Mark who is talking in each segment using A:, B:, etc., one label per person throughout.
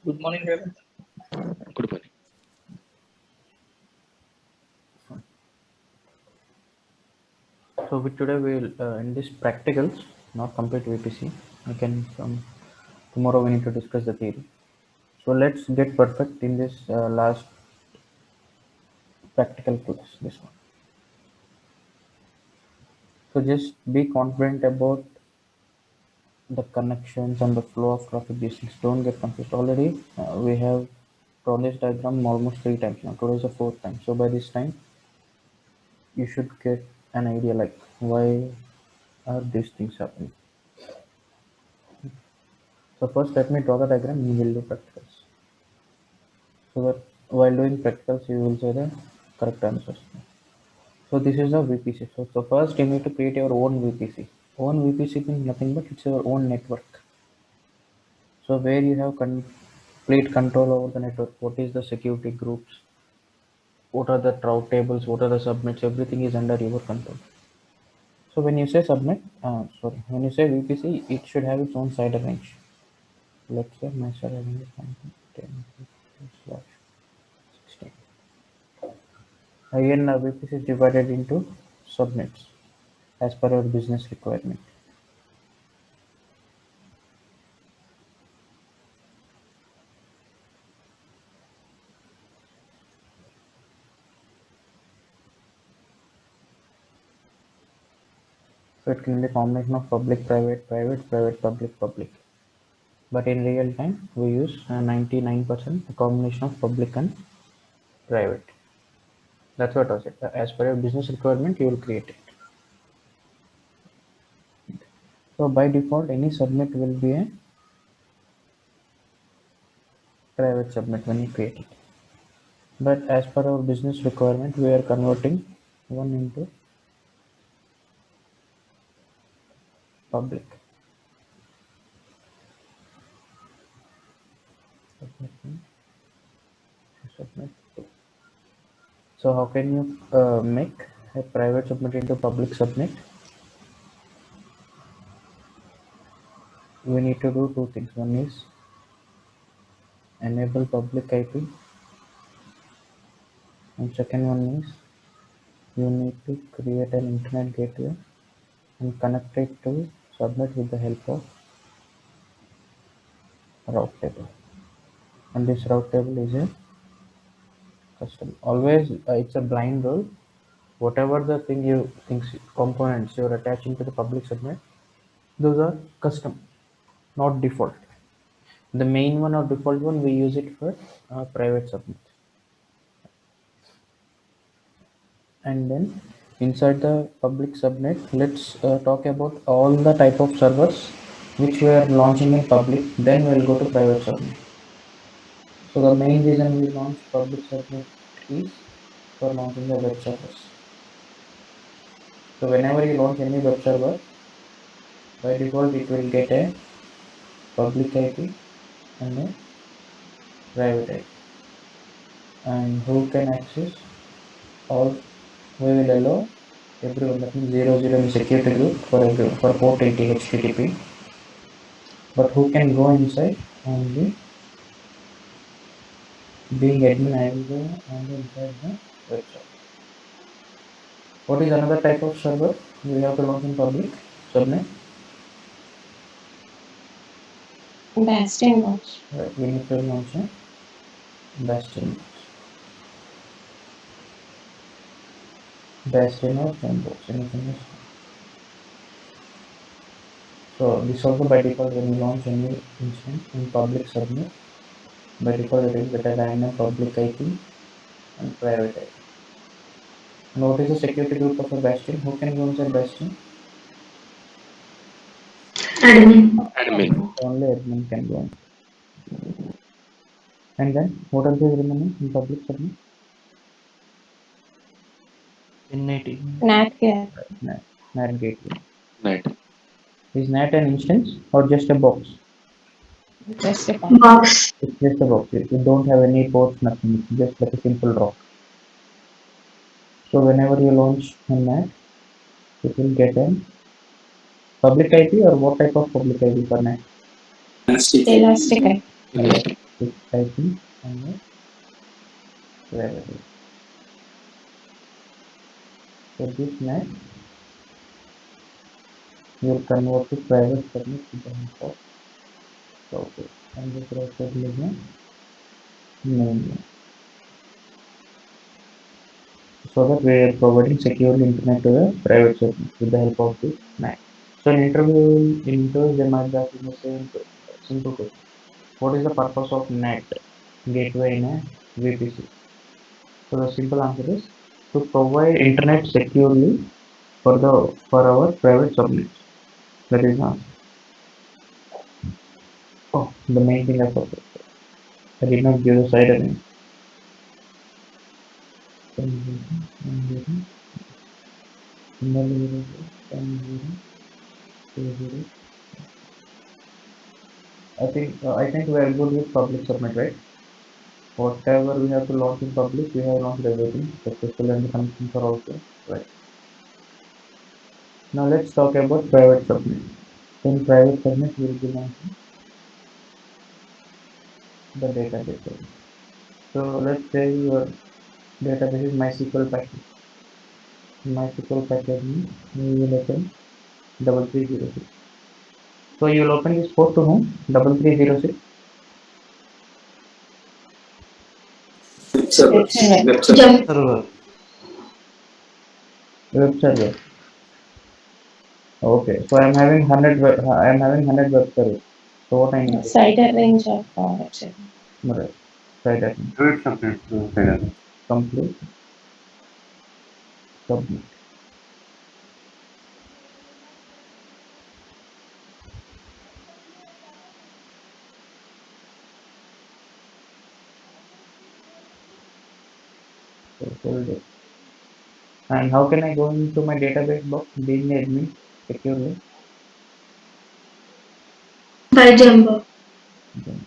A: Good morning, Raymond.
B: Good morning.
C: So today we'll in this practicals, not complete VPC. From tomorrow we need to discuss the theory. So let's get perfect in this last practical class. This one. So just be confident about the connections and the flow of traffic. These things don't get confused. Already we have drawn this diagram almost 3 times now. Today is the 4th time. So by this time you should get an idea like why are these things happening. So first let me draw the diagram and we'll do practicals. So that while doing practicals you will say the correct answers. So this is a VPC. So first you need to create your own VPC. Own VPC means nothing but it's your own network. So where you have complete control over the network. What is the security groups? What are the route tables? What are the subnets? Everything is under your control. So when you say when you say VPC, it should have its own CIDR range. Let's say my CIDR range is 1.10/16. Again, VPC is divided into subnets as per your business requirement. So it can be a combination of public, private, private, private, public, public. But in real time, we use 99% a combination of public and private. That's what I said. As per your business requirement, you will create it. So by default, any subnet will be a private subnet when you create it. But as per our business requirement, we are converting one into public. Subnet. So how can you make a private subnet into public subnet? We need to do 2 things. One is enable public IP, and second one is you need to create an internet gateway and connect it to subnet with the help of route table. And this route table is a custom. Always it's a blind rule. Whatever the things components you're attaching to the public subnet, those are custom, not default. The main one or default one we use it for private subnet. And then inside the public subnet, let's talk about all the type of servers which we are launching in public. Then we'll go to private subnet. So the main reason we launch public subnet is for launching the web servers. So whenever you launch any web server, by default it will get a public IP and a private IP. And who can access? All we will allow everyone. That means 00 is security group for everyone for port 80 HTTP. But who can go inside? Only being admin, I will go only inside the website. What is another type of server we have to launch in public subnet?
D: Bastion box.
C: Right, we need to launch a bastion box. Bastion or sandbox, anything else. So this also by default when you launch any instance in public subnet, by default it will get a random public IP and private IP. And what is the security group of a bastion? Who can go inside bastion?
B: Admin.
C: Only admin can go inside. And then what else is remaining in public subnet? NAT.
D: NAT care.
C: NAT gateway.
B: Night.
C: Is NAT an instance or just a box?
D: Just a box.
C: It's just a box. You don't have any ports, nothing. It's just like a simple rock. So whenever you launch a NAT, it will get a public IP or what type of public IP for NAT?
D: Elastic.
B: Elastic.
C: with typing and the private. So this net will convert to private subnet with the help of software, and the private is the main. So that we are providing securely internet to the private subnet with the help of this NAT. So in interviews they might be asking the same simple question. What is the purpose of NAT gateway in a VPC? So the simple answer is to provide internet securely for our private subnets. That is the answer. Oh, the main thing I forgot. I did not give the side name. I think we are good with public subnet, right? Whatever we have to launch in public, we have launched everything successfully, and the connections are also right. Now let's talk about private subnet. In private subnet, we will be launching the database. So let's say your database is MySQL package. MySQL package means you will open 3306. So you will open this port to whom? 3306.
B: Web server.
D: Web
B: Web server.
C: Server. Web server. Okay. So I am having 100 web servers. So what I need?
D: Cider range of website.
C: Right. Right. I think.
B: Private subnet.
C: Complete. Submit. So hold it. And how can I go into my database box being admin securely?
B: By Jumbo.
C: Okay.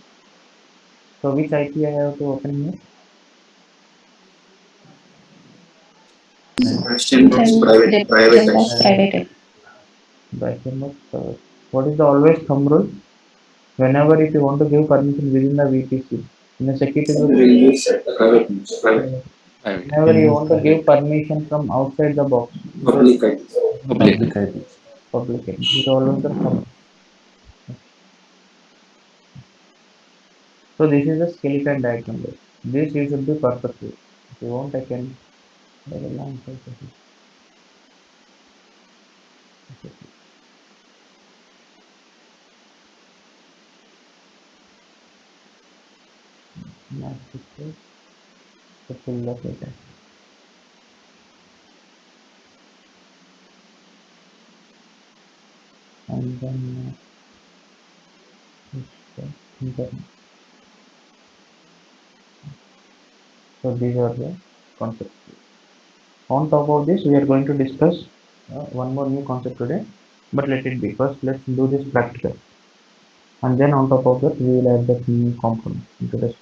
C: So which IP I have to open here?
B: Private.
D: Jumbo's private.
C: By framework. What is the always thumb rule? Whenever if you want to give permission within the VPC in a security group,
B: Private.
C: whenever you want to give permission from outside the box,
B: Public IP.
C: public public it is always the thumb. So this is a skeleton diagram. This you should be perfect with. If you want, I can. I will answer this. Math picture, the full of data. And then internet. So these are the concepts. On top of this, we are going to discuss one more new concept today. But let it be. First, let's do this practical. And then on top of that, we will add that new component into this.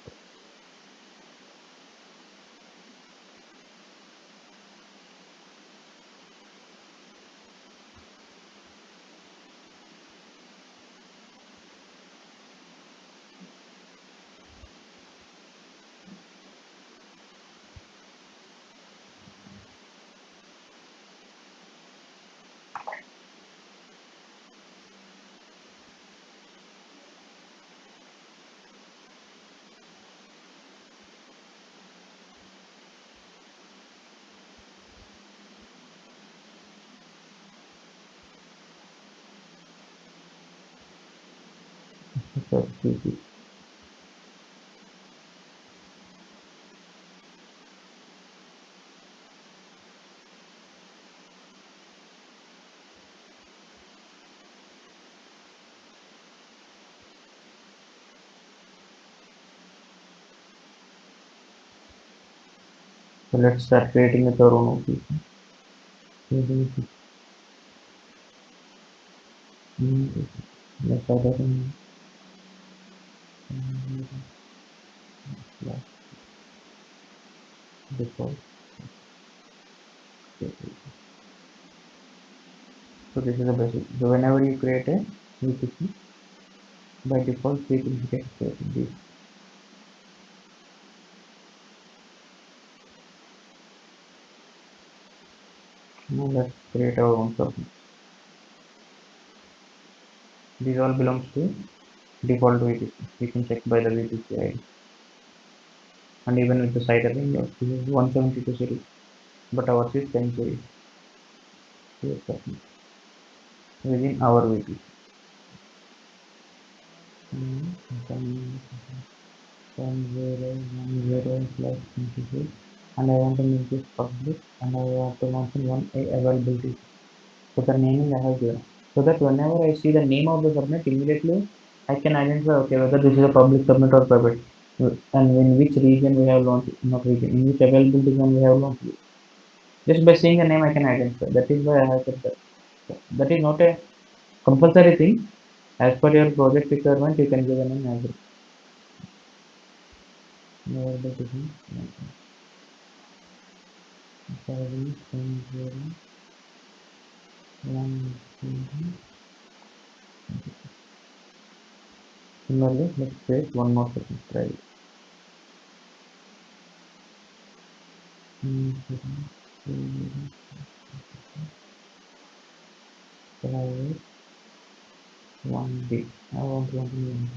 C: So, let's start creating with our own OPC. Let's add that in. Default. So this is the basic. So whenever you create a VPC, by default, three things get created. Now let's create our own subnet. These all belongs to default VPC. You can check by the VPC ID. And even with the site address, this is 172 series, but ours is 10 series. Here's subnet within our VPC. Then 10.0.1.0/26, and I want to make this public, and I want to mention one a availability. So the naming I have given. So that whenever I see the name of the subnet, immediately I can identify, okay, whether this is a public subnet or private, and in which region we have launched, not region, in which availability zone we have launched it. Just by seeing the name, I can identify. That is why I have said that. That is not a compulsory thing. As per your project requirement, you can give a name as well. Similarly, let's create one more second private. Private 1B. I want 1B.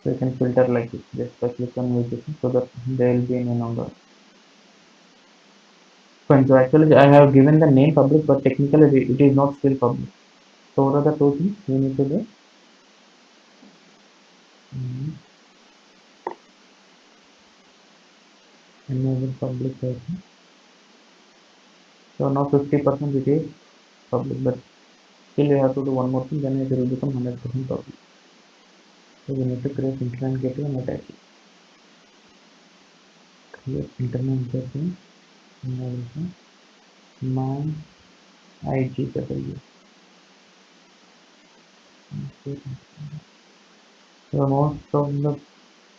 C: So you can filter like this, just by click on VPC so that there will be any number. Fine, so actually I have given the name public, but technically it is not still public. So what are the two things we need to do? Enable public version. So now 50% it is public, but still you have to do one more thing, then it will become 100% public. So we need to create internet gateway and attach it. Create internet gateway and also my IGW. So most of the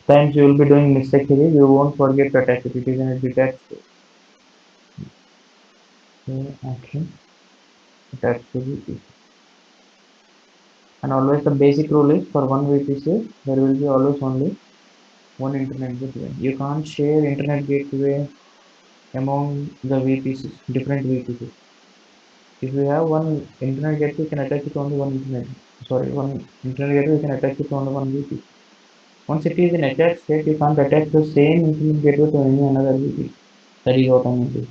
C: times you will be doing mistake here, you won't forget to attach it. It is in a detached state. So action attached to VPC. And always the basic rule is for one VPC there will be always only one internet gateway. You can't share internet gateway among the VPCs, different VPCs. If you have one internet gateway, you can attach it to only one internet. Sorry, one internet gateway, you can attach it to only one VPC. Once it is in attached state, you can't attach the same internet gateway to any another VPC. That is what I mean to say.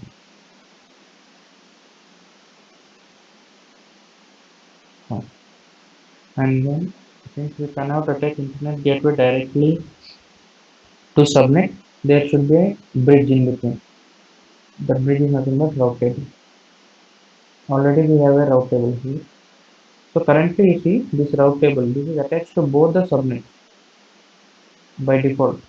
C: And then since we cannot attach internet gateway directly to subnet, there should be a bridge in between. The bridge is nothing but route table. Already we have a route table here. So currently you see this route table, this is attached to both the subnets by default.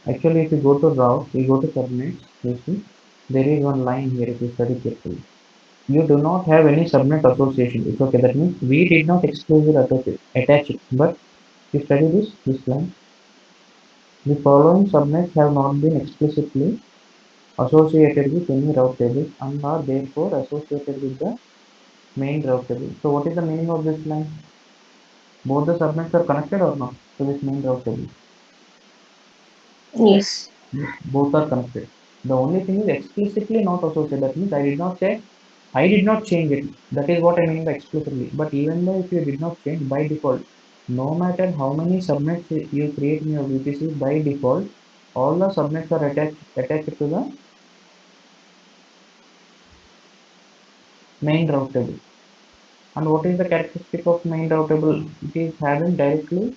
C: Actually, if you go to route, you go to subnets, you see there is one line here if you study carefully. You do not have any subnet association. It's okay. That means we did not exclusively attach it. But if you study this line, the following subnets have not been explicitly associated with any route table and are therefore associated with the main route table. So what is the meaning of this line? Both the subnets are connected or not to this main route table?
D: Yes.
C: Yes, both are connected. The only thing is explicitly not associated. That means I did not say, I did not change it. That is what I mean by explicitly. But even though if you did not change by default, no matter how many subnets you create in your VPC, by default, all the subnets are attached to the main route table. And what is the characteristic of main route table? It is having directly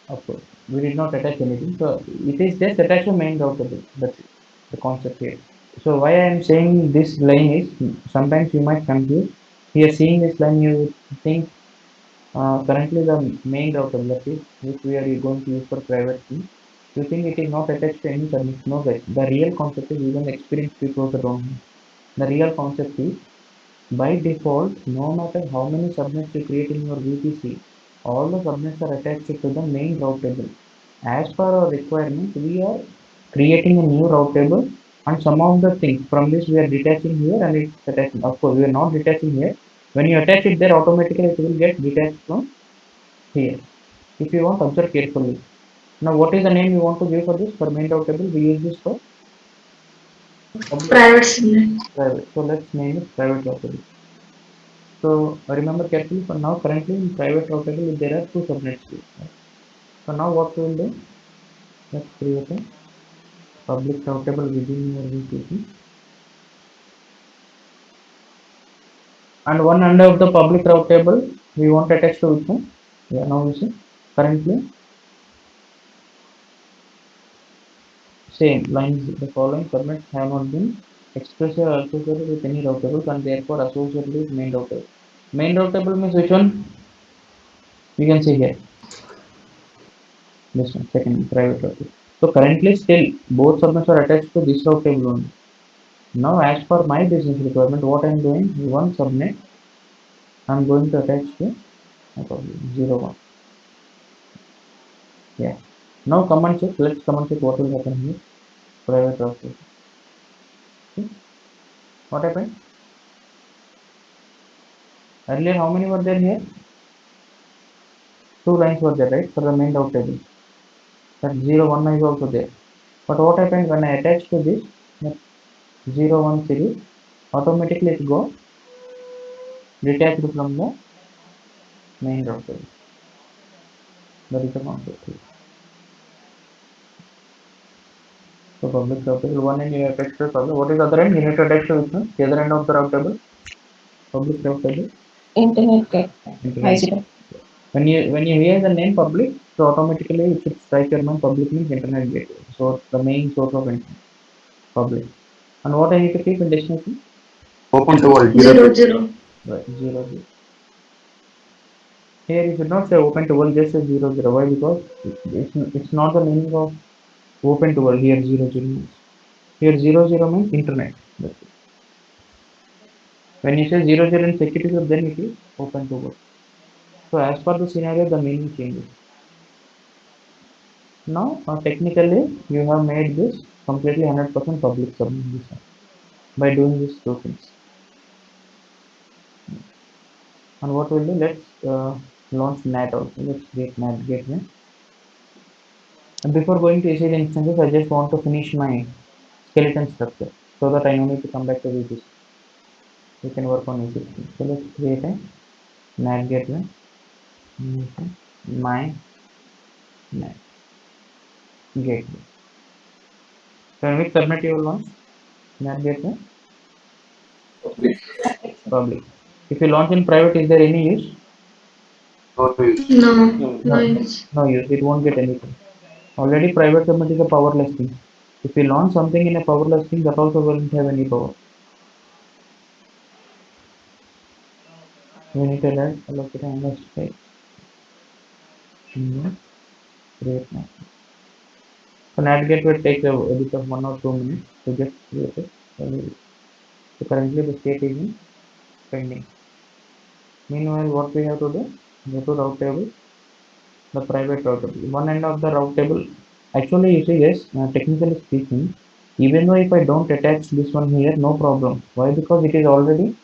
C: upward. We did not attach anything, so it is just attached to main route table. That's it. The concept here. So why I am saying this line is sometimes you might confuse. Here seeing this line, you think currently the main route table, that is which we are going to use for private key. You think it is not attached to any subnet? No, guys. The real concept is even the experienced people also don't know. The real concept is by default, no matter how many subnets you create in your VPC, all the subnets are attached to the main route table. As per our requirement, we are creating a new route table, and some of the things from this we are detaching here and it's attaching. Of course, we are not detaching here. When you attach it there, automatically it will get detached from here. If you want, observe carefully. Now, what is the name you want to give for this? For main route table, we use this for public
B: Private subnet.
C: private. So let's name it private route table. So remember carefully. For now, currently in private route table, there are two subnets here. So now what we will do? Let's create a public route table within your VPC. And one end of the public route table we want to attach to which one? Yeah, now you see currently same lines. The following subnets have not been expressly associated with any route tables and therefore associated with main route table. Main route table means which one? You can see here. This one, second private route table. So currently still both subnets are attached to this route table only. Now as per my business requirement, what I am doing, one subnet I am going to attach to 01. Yeah. Now come and check. Let's come and check what will happen here. Private route table. See? What happened? Earlier how many were there here? Two lines were there, right? For the main route table. That 01 is also there. But what happened when I attach to this that 01 series, automatically it got detached from the main route table. That is the concept here. So public route table one end you attach to public. What is the other end? You need to attach to which one? The other end of the route table. Public route table.
D: Internet gateway.
C: Internet.
D: 50.
C: When you hear the name public, so automatically it should strike your mind. Public means internet gateway. So the main source of internet. Public. And what I need to keep in destination?
B: Open to all. Zero, zero.
C: Right, 0 0. Here you should not say open to world, just say 0 0. Why? Because it's not the meaning of open to world here 0 0 means. Here 0 0 means internet. That's it. When you say 0 0 in security group, then it is open to world. So as per the scenario, the meaning changes. Now, technically, you have made this completely 100% public subnet this one by doing these two things. And what we'll do, let's launch NAT also. Let's create NAT gateway. And before going to ECG instances, I just want to finish my skeleton structure so that I don't need to come back to VPC. We can work on ECG. So let's create a NAT gateway. My NAT gateway. So in which subnet you will launch NAT gateway? Public. If you launch in private, is there any use?
B: No, no use.
C: No use. It won't get anything. Already private subnet is a powerless thing. If you launch something in a powerless thing, that also won't have any power. We need to add allocate and state. Create NAT. So NAT gateway takes a bit of 1 or 2 minutes to get created. So currently the state is in pending. Meanwhile, what we have to do? Go to route table, the private route table. One end of the route table. Actually, you see, yes, technically speaking, even though if I don't attach this one here, no problem. Why? Because it is already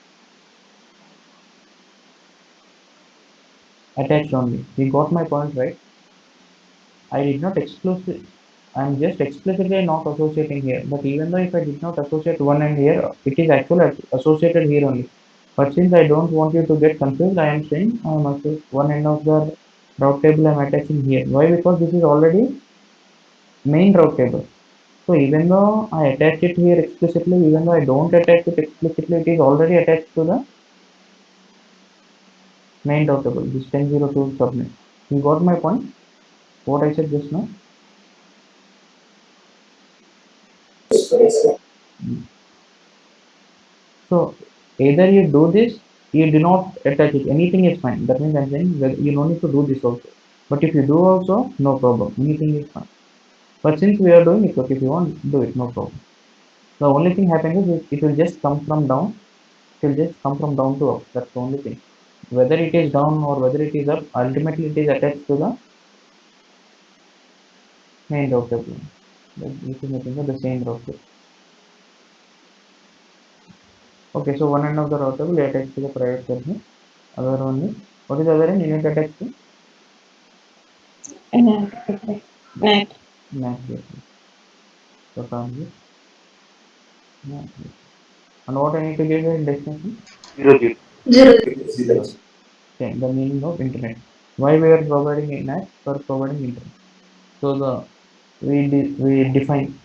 C: attached only. You got my point, right? I did not exclusively. I'm just explicitly not associating here. But even though if I did not associate one end here, it is actually associated here only. But since I don't want you to get confused, I am saying I am one end of the route table I am attaching here. Why? Because this is already main route table. So even though I attach it here explicitly, even though I don't attach it explicitly, it is already attached to the main route table, this 1002 subnet. You got my point? What I said just now? So either you do this, you do not attach it, anything is fine. That means I'm saying that you don't need to do this also. But if you do also, no problem, anything is fine. But since we are doing it, okay, if you want, do it, no problem. The only thing happens is it will just come from down. It will just come from down to up. That's the only thing. Whether it is down or whether it is up, ultimately it is attached to the main router plane. This is nothing but the same router. Okay, so one end of the router will attach to the private server. Other one is, what is the other end? You need to attach to
D: Net.
C: NAT gateway. So transit NAT gateway. And what I need to give a destination?
B: 0.
C: Okay, the meaning of internet. Why we are providing a NAT? For providing internet. So we define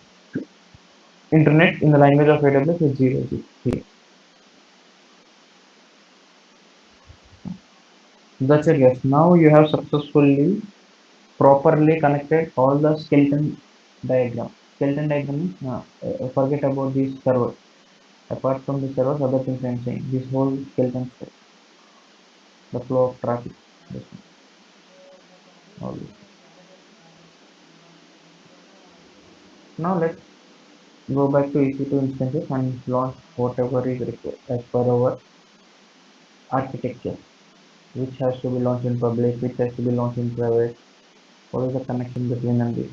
C: internet in the language of AWS is 0G here. That's it, guys. Now you have successfully properly connected all the skeleton diagram. Skeleton diagram means forget about this server. Apart from the servers, other things I'm saying. This whole skeleton stuff, the flow of traffic, this one, all this. Now let's go back to EC2 instances and launch whatever is required as per our architecture. Which has to be launched in public, which has to be launched in private. What is the connection between them? These?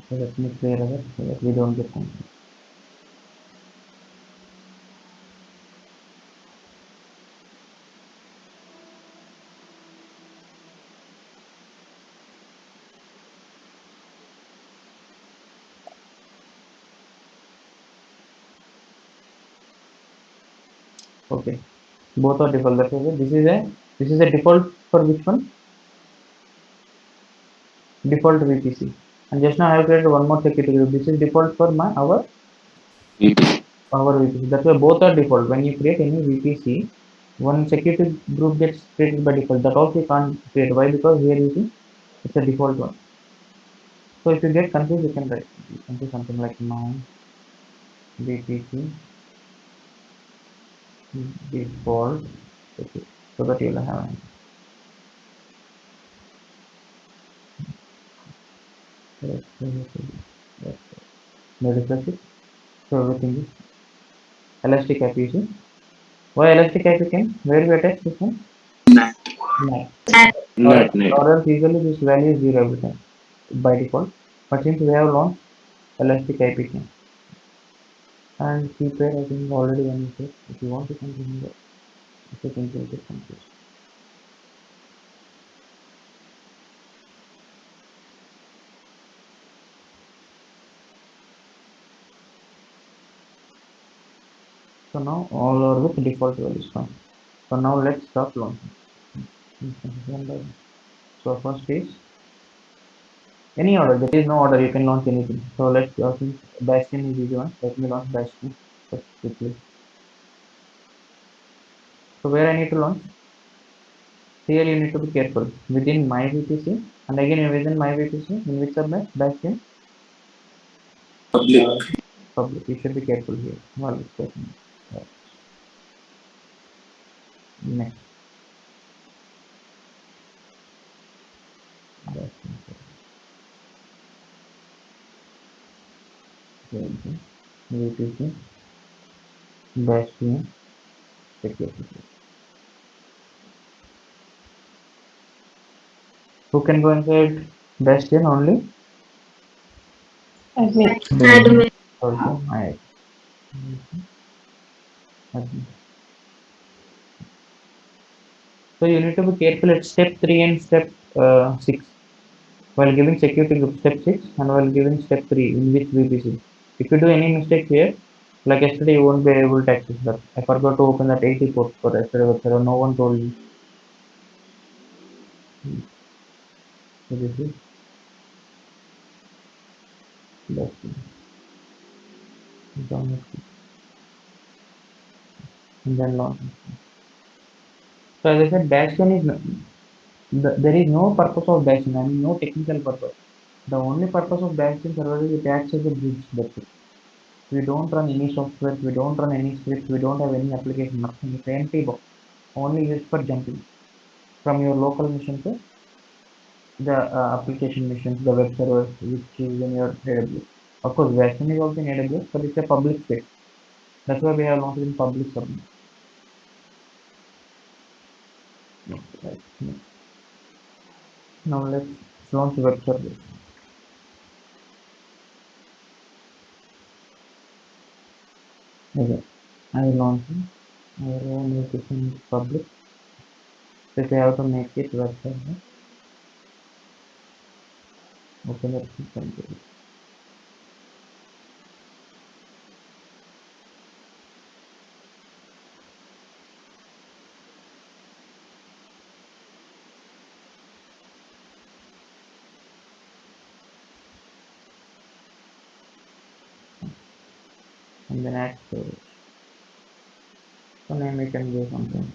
C: So let me clear that so that we don't get confused. Okay, both are default. That's okay. This is a default for which one? Default VPC. And just now I have created one more security group. This is default for my our VPC. That's why both are default. When you create any VPC, one security group gets created by default. That also you can't create. Why? Because here you see it's a default one. So if you get confused, you can write. You can do something like my VPC default. Okay. So that you'll have. Refresh it. So everything is elastic app using. Why elastic app can? Where we attach this one? NAT. Or else usually this value is 0 every time by default. But since we have launched elastic IP can and keypad I think already one is there. If you want to continue that, if you think you'll get confused. So now all are with default values now. So now let's start launching. So first is any order. There is no order. You can launch anything. So let's since Bastion is easy one. Let me launch Bastion first quickly. So where I need to launch? Here you need to be careful within my VPC and again within my VPC in which subnet Bastion public. You should be careful here. Well, next. VPC Bastion security. Who can go inside Bastion only?
B: Admin.
C: Also, I. Admin. So you need to be careful at step 3 and step 6 while giving security group step 6 and while giving step 3 in which VPC. If you do any mistake here, like yesterday you won't be able to access that. I forgot to open that 80 port for yesterday website. No one told me. So this is Bastion. Download and then launch. So as I said, Bastion is there is no purpose of Bastion. I mean no technical purpose. The only purpose of Bastion server is it acts as a bridge. That's it. We don't run any software, we don't run any scripts, we don't have any application, nothing. It's an empty box, only used for jumping from your local machine to the application missions, the web servers, which is in your AWS. Of course, version is also in AWS, but it's a public space. That's why we have launched in public subnet. Right. Now let's launch web server. Okay. I launch it. I will make it in public. So if I have to make it web server, open it and do it. And then add storage. So name we can give something.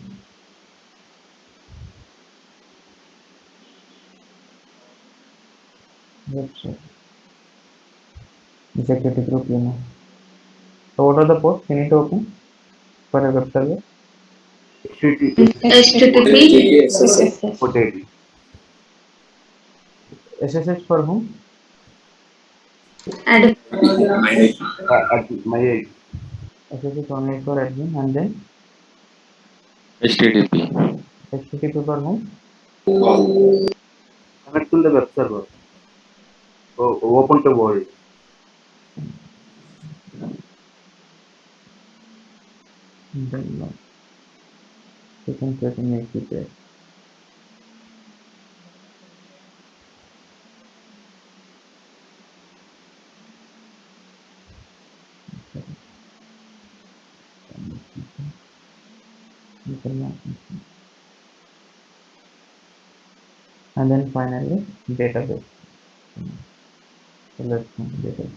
C: Web server. The security group, you know. So what are the ports you need to open for a web server?
B: HTTP
D: SSS.
C: SSH for whom?
B: and
C: SSH only for admin, and then
A: HTTP.
C: HTTP for whom?
E: Connect to the web server. Open to world.
C: And then you can create an API. You can launch it. And then finally database. So let's go to database.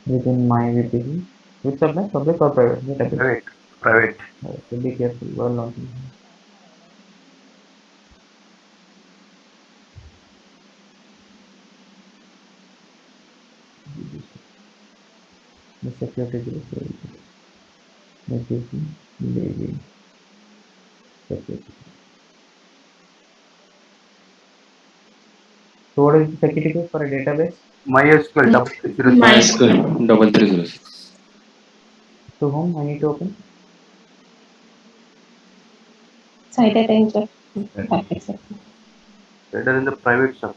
C: Within my VPC, which subnet, public or private? Database.
E: Private.
C: So be careful while launching. The security group. VPC, DB, security. So what is the security group for a database?
E: MySQL double zero
B: My-
E: six.
A: MySQL 3306.
C: To whom I need to open?
D: Site attention. Public sector.
E: Better in the private sub.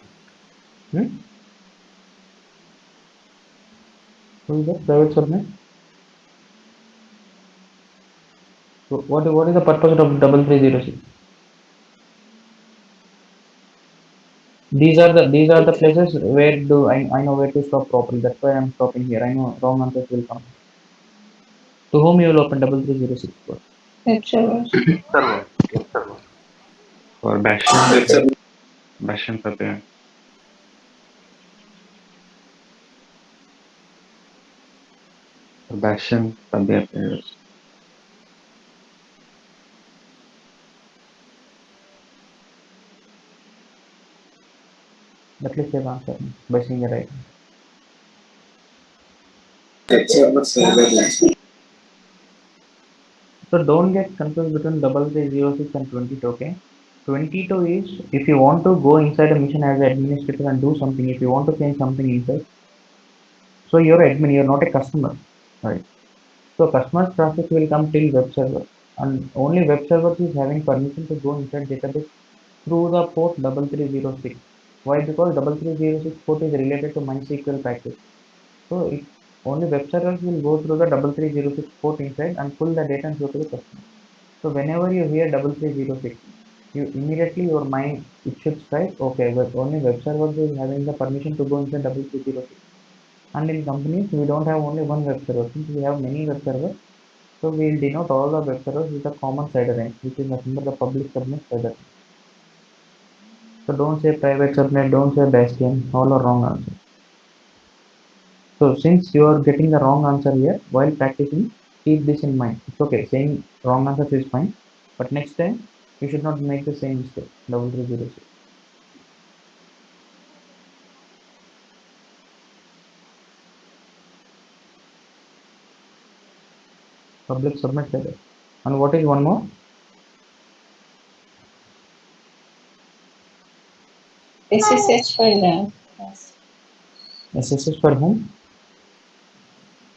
C: Hmm? Who is that? Private subnet? So what is the purpose of 3306? These are the places where do I know where to stop properly. That's why I'm stopping here. I know wrong answers will come. To whom you will open 3306 for?
D: Web servers.
E: Server. Web server.
A: For Bastion Papaya. For Bastion Papaya players.
C: At least they've answered me by saying the right. So don't get confused between 3306 and 22. Okay, 22 is if you want to go inside a mission as an administrator and do something. If you want to change something inside, so you're admin. You're not a customer, right? So customer traffic will come till web server, and only web servers is having permission to go inside database through the port 3306. Why? Because 3306 port is related to MySQL package. So it only web servers will go through the 3306 port inside and pull the data and show to the customer. So whenever you hear 3306, you immediately your mind it should strike okay, but only web servers is having the permission to go inside 3306. And in companies we don't have only one web server. Since we have many web servers, so we will denote all the vectors with a common CIDR range, which is nothing but the public subnet CIDR. So don't say private subnet, don't say bastion, all are wrong answers. So since you are getting the wrong answer here while practicing, keep this in mind. It's okay, saying wrong answers is fine, but next time you should not make the same mistake. 3306. Public subnet CIDR. And what is one more?
D: SSH for
C: SSH for whom?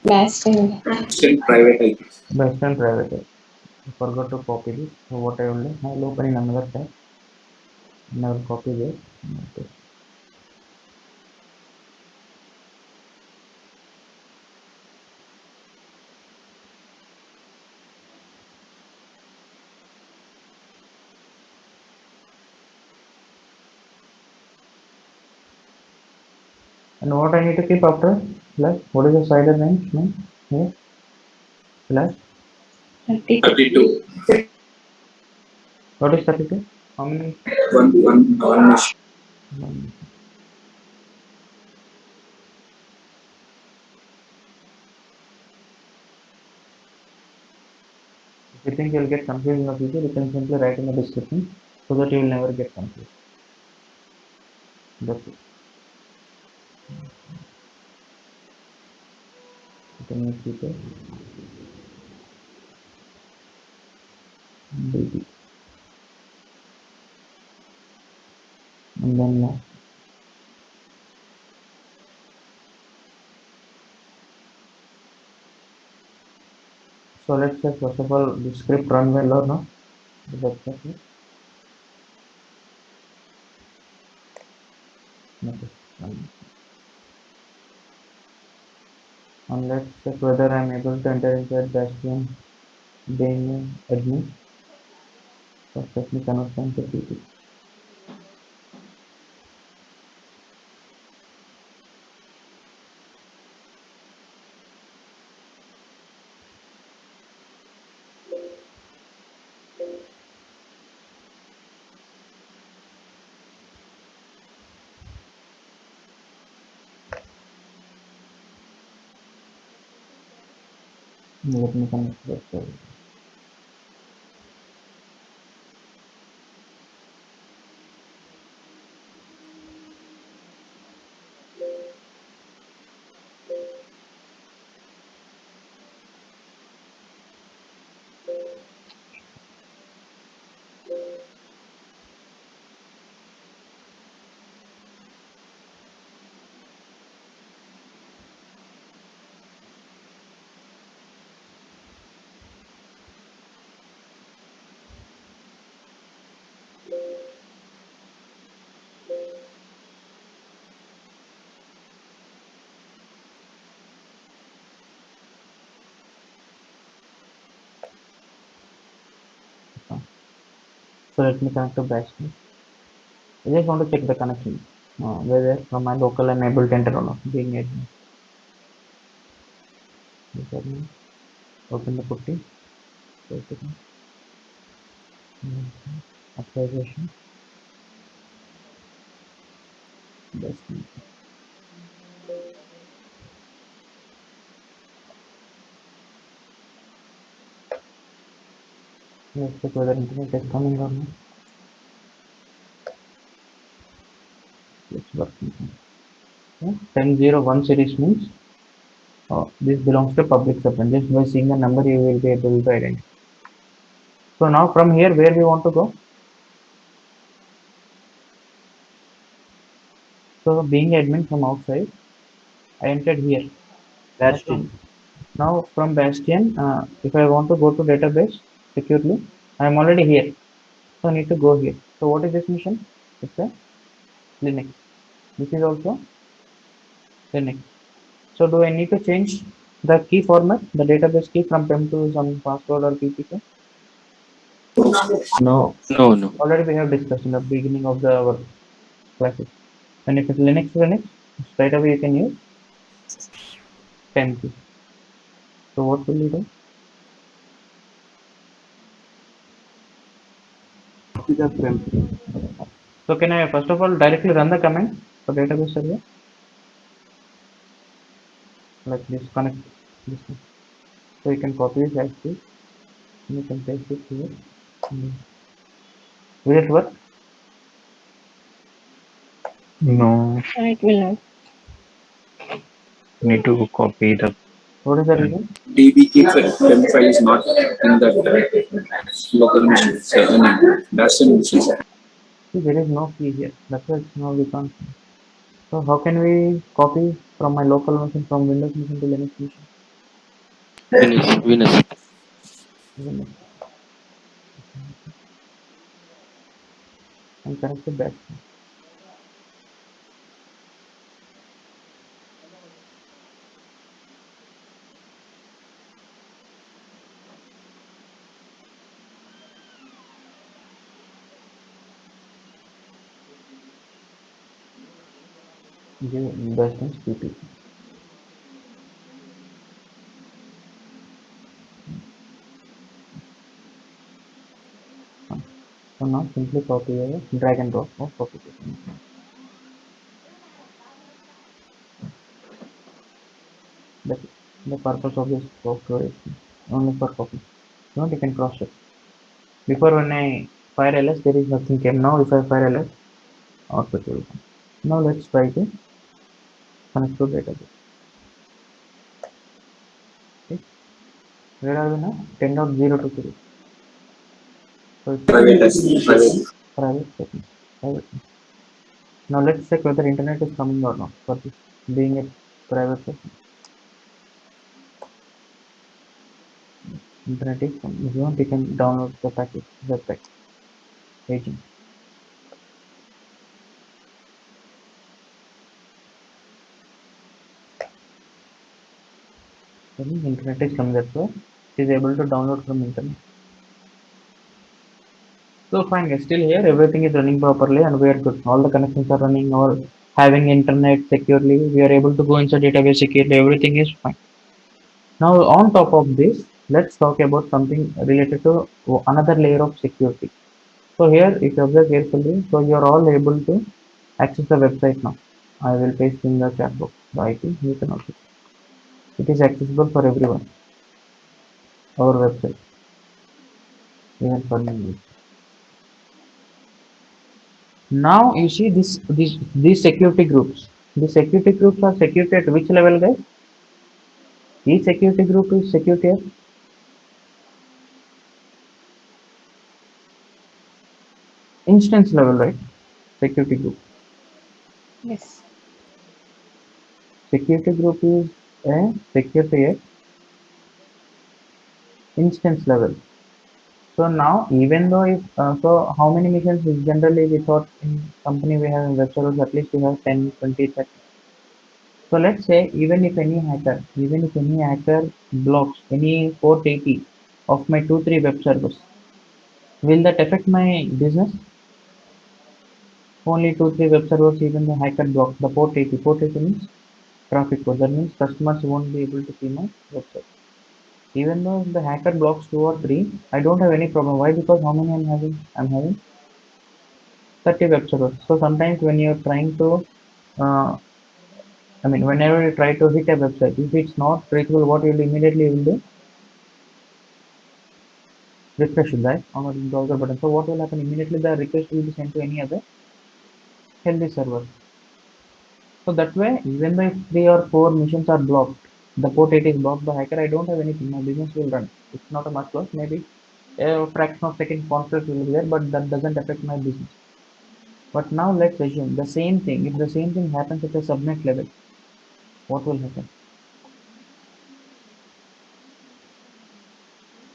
D: Bastion.
E: Still private IP.
C: Western private. I forgot to copy this. So what I will do, I will open in another tab and I will copy this. Okay. And what I need to keep after? Plus, what is the slider name? No? Here. Plus,
E: 32.
C: what is 32? How many?
E: One machine.
C: One. If you think you will get confused in the future, you can simply write in the description so that you will never get confused. That's it. You can make people baby. And then last. So let's check first of all the script run well or not. Let's check it. Okay. And let's check whether I'm able to enter inside Bastion being admin. First let me connect to PT. Let me connect that. So let me connect to Bastion. I just want to check the connection. Whether from my local I'm able to enter or not. Being admin. Open the putty. Authorization. Bastion. Let's check whether internet is coming or not. It's working. Okay. 1001 series means this belongs to public subnet. Just by seeing the number you will be able to identify. So now from here where we want to go? So being admin from outside, I entered here. Bastion. Now from Bastion, if I want to go to database securely, I am already here. So I need to go here. So what is this mission? It's a Linux. This is also Linux. So do I need to change the key format, the database key from PEM to some password or PPK? No.
A: No.
C: Already we have discussed in the beginning of our classes. And if it's Linux, straight away you can use PEM key. So what will you do?
E: Copy the PEM.
C: So can I first of all directly run the command for database server? Like this, connect this one. So you can copy this as this. You can paste it here. Will it work?
A: No.
D: It will not.
A: Need to copy the.
C: What is the reason?
E: DB key PEM file is not in that local machine. Bastion machine.
C: See, there is no key here. That's why it's no we can't. So how can we copy from my local machine from Windows machine to Linux machine?
F: Venus.
C: Windows. And connected back. Give best in PP. So now simply copy here, drag and drop or copy paste. That's it. The purpose of this software is only for copy. Not you can cross check. Before when I fire ls there is nothing came. Now if I fire ls output will come. Now let's try to connect to database. Okay. Where are we now? 10.023. So it's private setting. Private. Now let's check whether internet is coming or not for this being a private setting. Internet is coming. If you want you can download the package website agent. Internet is coming, that's why it is able to download from internet. So fine, guys, still here everything is running properly and we are good. All the connections are running or having internet securely. We are able to go inside database securely. Everything is fine. Now on top of this, let's talk about something related to another layer of security. So here, if you observe carefully, so you are all able to access the website now. I will paste in the chat box the IP. You can also. It is accessible for everyone. Our website, even for me. Now you see these security groups. The security groups are security at which level, guys? Each security group is security at instance level, right? Security group.
D: Yes.
C: Security group is a security at instance level. So now, even though if so, how many missions is generally we thought in company we have in web servers at least we have 10, 20, 30. So let's say even if any hacker blocks any port 80 of my 2, 3 web servers, will that affect my business? Only 2, 3 web servers, even the hacker block the port 80. Port 80 means traffic code. That means customers won't be able to see my website. Even though the hacker blocks 2 or 3, I don't have any problem. Why? Because how many I'm having? I'm having 30 web servers. So sometimes when you're trying to, whenever you try to hit a website, if it's not reachable, what you'll immediately will do? Refresh that on the browser button. So what will happen? Immediately the request will be sent to any other healthy server. So that way, even if 3 or 4 missions are blocked, the port 8 is blocked by hacker, I don't have anything. My business will run. It's not a much loss. Maybe a fraction of second conflict will be there, but that doesn't affect my business. But now let's assume the same thing. If the same thing happens at a subnet level, what will happen?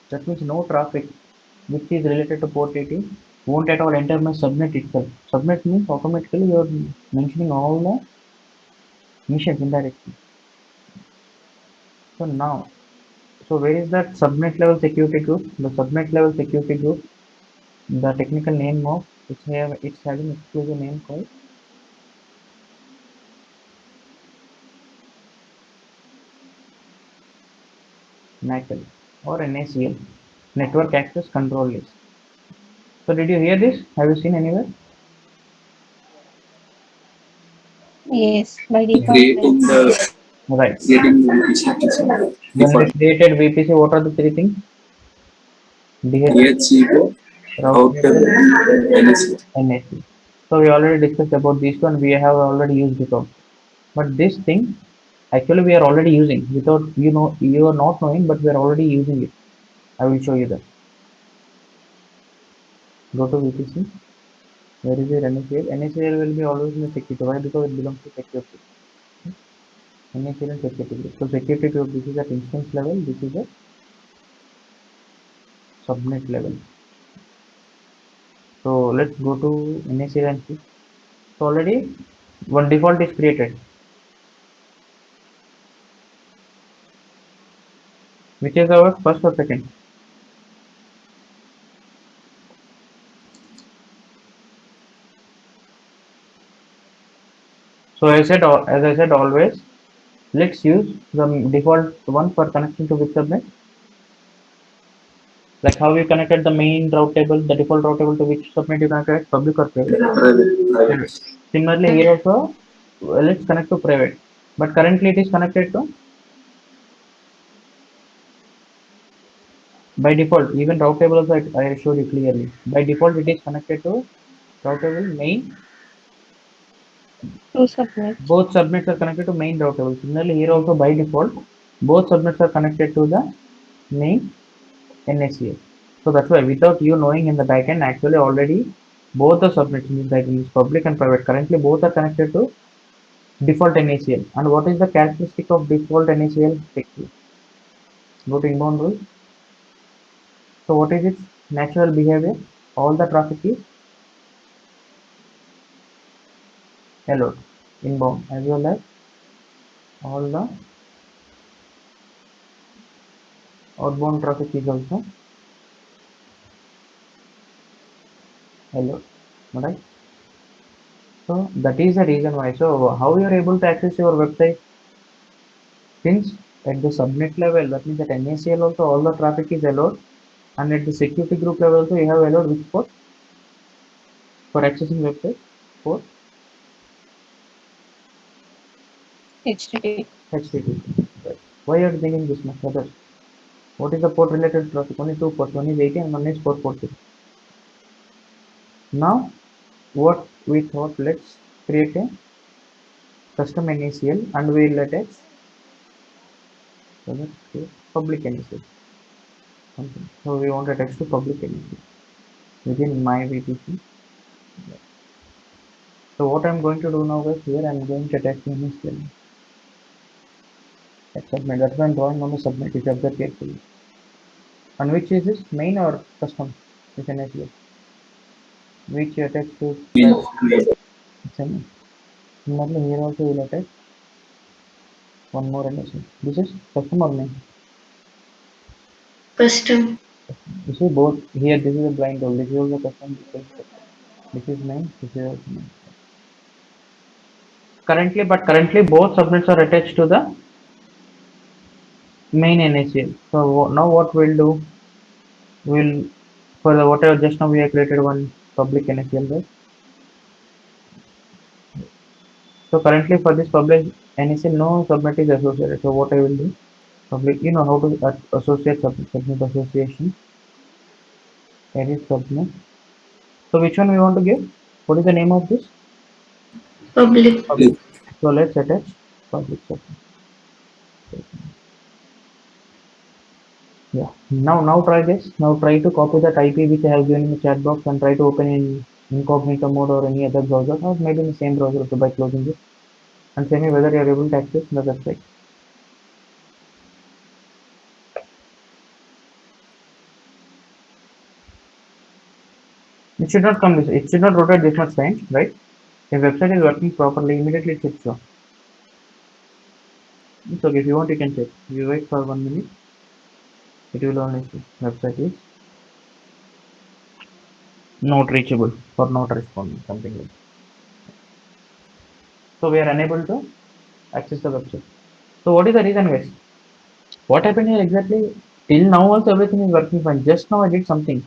C: That means no traffic which is related to port 80 won't at all enter my subnet itself. Subnet means automatically you're mentioning all the missions indirectly. So now, so where is that subnet level security group? The subnet level security group, the technical name of it's having exclusive name called NACL or NACL, Network Access Control List. So did you hear this? Have you seen anywhere?
D: Yes. By default,
F: Creating
D: it's
F: the
C: Right.
F: creating the VPC
C: When we
F: default
C: created VPC, what are the 3 things? DHCP,
F: DHCP,
C: router,
F: router, NSO.
C: NAC. So we already discussed about this one. We have already used it also. But this thing, actually, we are already using without you are not knowing, but we are already using it. I will show you that. Go to VPC. Where is your NACL? NACL will be always in the security. Why? Because it belongs to security. NACL and security group. So security group, this is at instance level, this is at subnet level. So let's go to NACL and see. So already one default is created. Which is our first or second? So as I said always, let's use the default one for connection to which subnet. Like how you connected the main route table, the default route table to which subnet you connected, public or private.
F: Private.
C: Similarly here also, let's connect to private. But currently it is connected to, by default, even route table also I showed you clearly. By default it is connected to route table main.
D: Two subnets.
C: Both subnets are connected to main route table. Similarly here also by default, both subnets are connected to the main NACL. So that's why without you knowing in the backend, actually already both the subnets means that is public and private. Currently both are connected to default NACL. And what is the characteristic of default NACL? Go to inbound rule. So what is its natural behavior? All the traffic is allowed inbound as well as all the outbound traffic is also allowed. Alright. So that is the reason why. So how you are able to access your website? Since at the subnet level, that means at NACL also all the traffic is allowed, and at the security group level also you have allowed which port for accessing website? Port
D: HTTP.
C: HTTP. Right. Why are you thinking this much? Others? What is the port related traffic? Only two ports, one is 80 and one is 440. Now what we thought, let's create a custom NACL and we'll attach, so let's create public NACL. Something. So we want to attach to public NACL within my VPC. So what I'm going to do now is here I'm going to attach the NACL. Submit. That's why I'm drawing on the submit. If you observe carefully. And which is this, main or custom? It's an NACL. Which you attach to private. It's a main. Similarly here also we'll attach one more NACL. This is custom or main?
B: Custom.
C: You see both here, this is a blind role, this is also custom, this is main, this is also main. Currently both subnets are attached to the main NACL. So now what we'll do, we'll, for the whatever just now we have created one public NACL, right? So currently for this public NACL no subnet is associated. So what I will do, public, you know how to associate subnet association, edit subnet. So which one we want to give? What is the name of this?
B: Public.
C: Public. So let's attach public subnet. Yeah. Now try this. Now try to copy that IP which I have given in the chat box and try to open in incognito mode or any other browser, or maybe in the same browser also by closing it, and tell me whether you are able to access the website. It should not come this. It should not rotate this much time, right? If website is working properly, immediately it should show. It's okay. If you want, you can check. You wait for 1 minute. It will only show website is not reachable or not responding, something like that. So we are unable to access the website. So what is the reason, guys? What happened here exactly? Till now also everything is working fine. Just now I did something.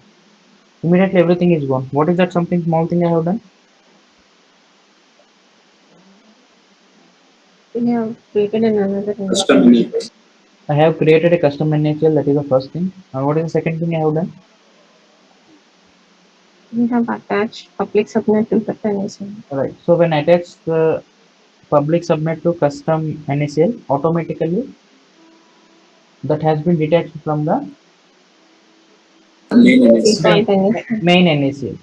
C: Immediately everything is gone. What is that something small thing I have done?
D: We have created another
F: Custom
D: NACL.
F: NACL.
C: I have created a custom NHL. That is the first thing. And what is the second thing I have done?
D: We have attached public subnet to the NACL.
C: Alright. So when I attach the public subnet to custom NACL, automatically that has been detached from the
F: Main NACL.
D: Default NACL.
C: main NACL.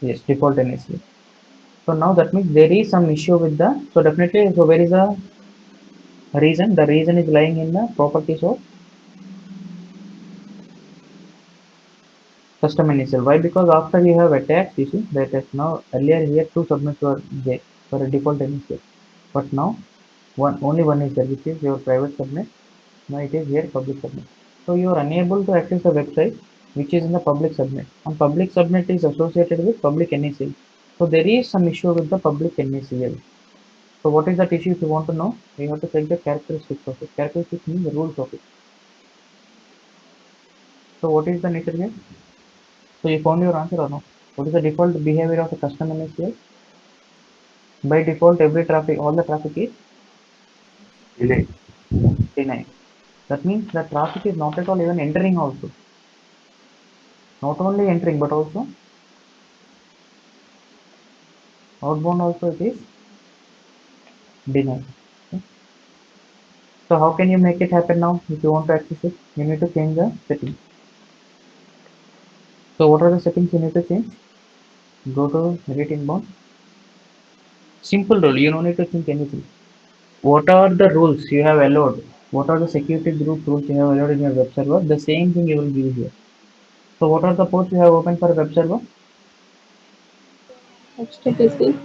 C: Yes, default NACL. So now that means there is some issue with the, so definitely, so where is the reason? The reason is lying in the properties of custom initial. Why? Because after you have attached, you see that is now earlier here two subnets were there for a default initial, but now only one is there, which is your private subnet. Now it is here public subnet. So you are unable to access the website which is in the public subnet, and public subnet is associated with public NACL. So there is some issue with the public NACL. So what is that issue? If you want to know, you have to check the characteristics of it. Characteristics means the rules of it. So what is the nature here? So you found your answer or no? What is the default behavior of a custom NACL? By default, every traffic, all the traffic is
E: Delay.
C: denied. That means the traffic is not at all even entering also. Not only entering but also outbound also it is denied. Okay. So how can you make it happen now? If you want to access it, you need to change the settings. So what are the settings you need to change? Go to edit inbound. Simple rule, you don't need to change anything. What are the rules you have allowed? What are the security group rules you have allowed in your web server? The same thing you will give here. So what are the ports you have opened for a web server?
D: HTTP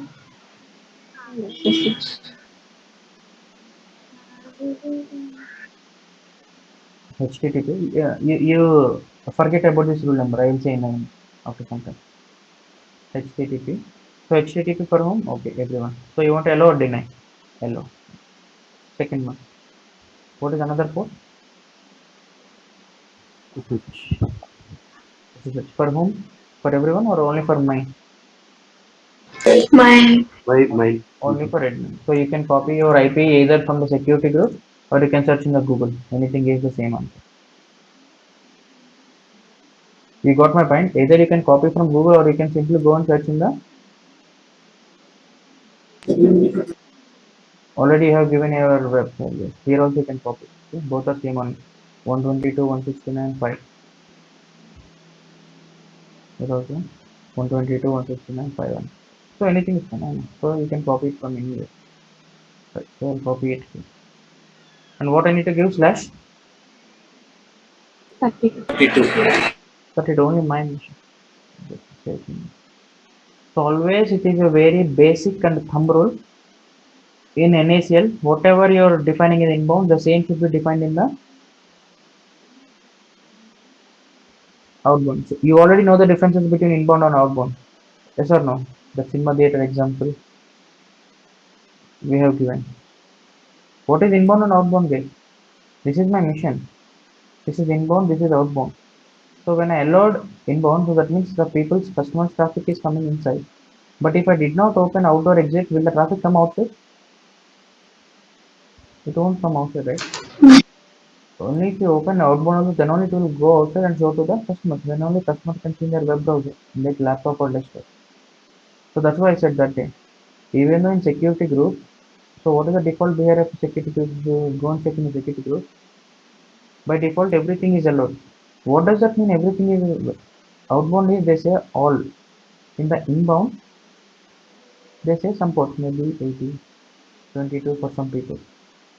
D: and SSH.
C: HTTP. Yeah, you forget about this rule number. I will say in after some time. HTTP. So HTTP for whom? Okay, everyone. So you want to allow or deny? Allow. Second one. What is another port?
E: Which
C: SSH. For whom? For everyone or only for mine?
F: My
E: my
C: Only for admin. So you can copy your IP either from the security group or you can search in the Google. Anything is the same answer. You got my point? Either you can copy from Google or you can simply go and search in the, already you have given your web server. Here also you can copy. Okay? Both are same on 122, 169, 5. Here also 122, 169, 5. So anything is fine. So you can copy it from anywhere. Right. So I'll copy it here. And what I need to give slash?
D: 32.
F: 32.
C: But it only my mission. So always it is a very basic and thumb rule in NACL. Whatever you're defining in inbound, the same should be defined in the outbound. So you already know the differences between inbound and outbound. Yes or no? The cinema theater example we have given. What is inbound and outbound, guys? This is my mission. This is inbound, this is outbound. So when I allowed inbound, so that means the people's customers traffic is coming inside. But if I did not open outdoor exit, will the traffic come outside? It won't come outside, right? Only if you open outbound, then only it will go outside and show to the customer. Then only customer can see in their web browser, like laptop or desktop. So that's why I said that day. Even though in security group, so what is the default behavior of security group? If you go and check in the security group, by default everything is allowed. What does that mean? Everything is outbound is they say all. In the inbound, they say some ports, maybe 80, 22 for some people.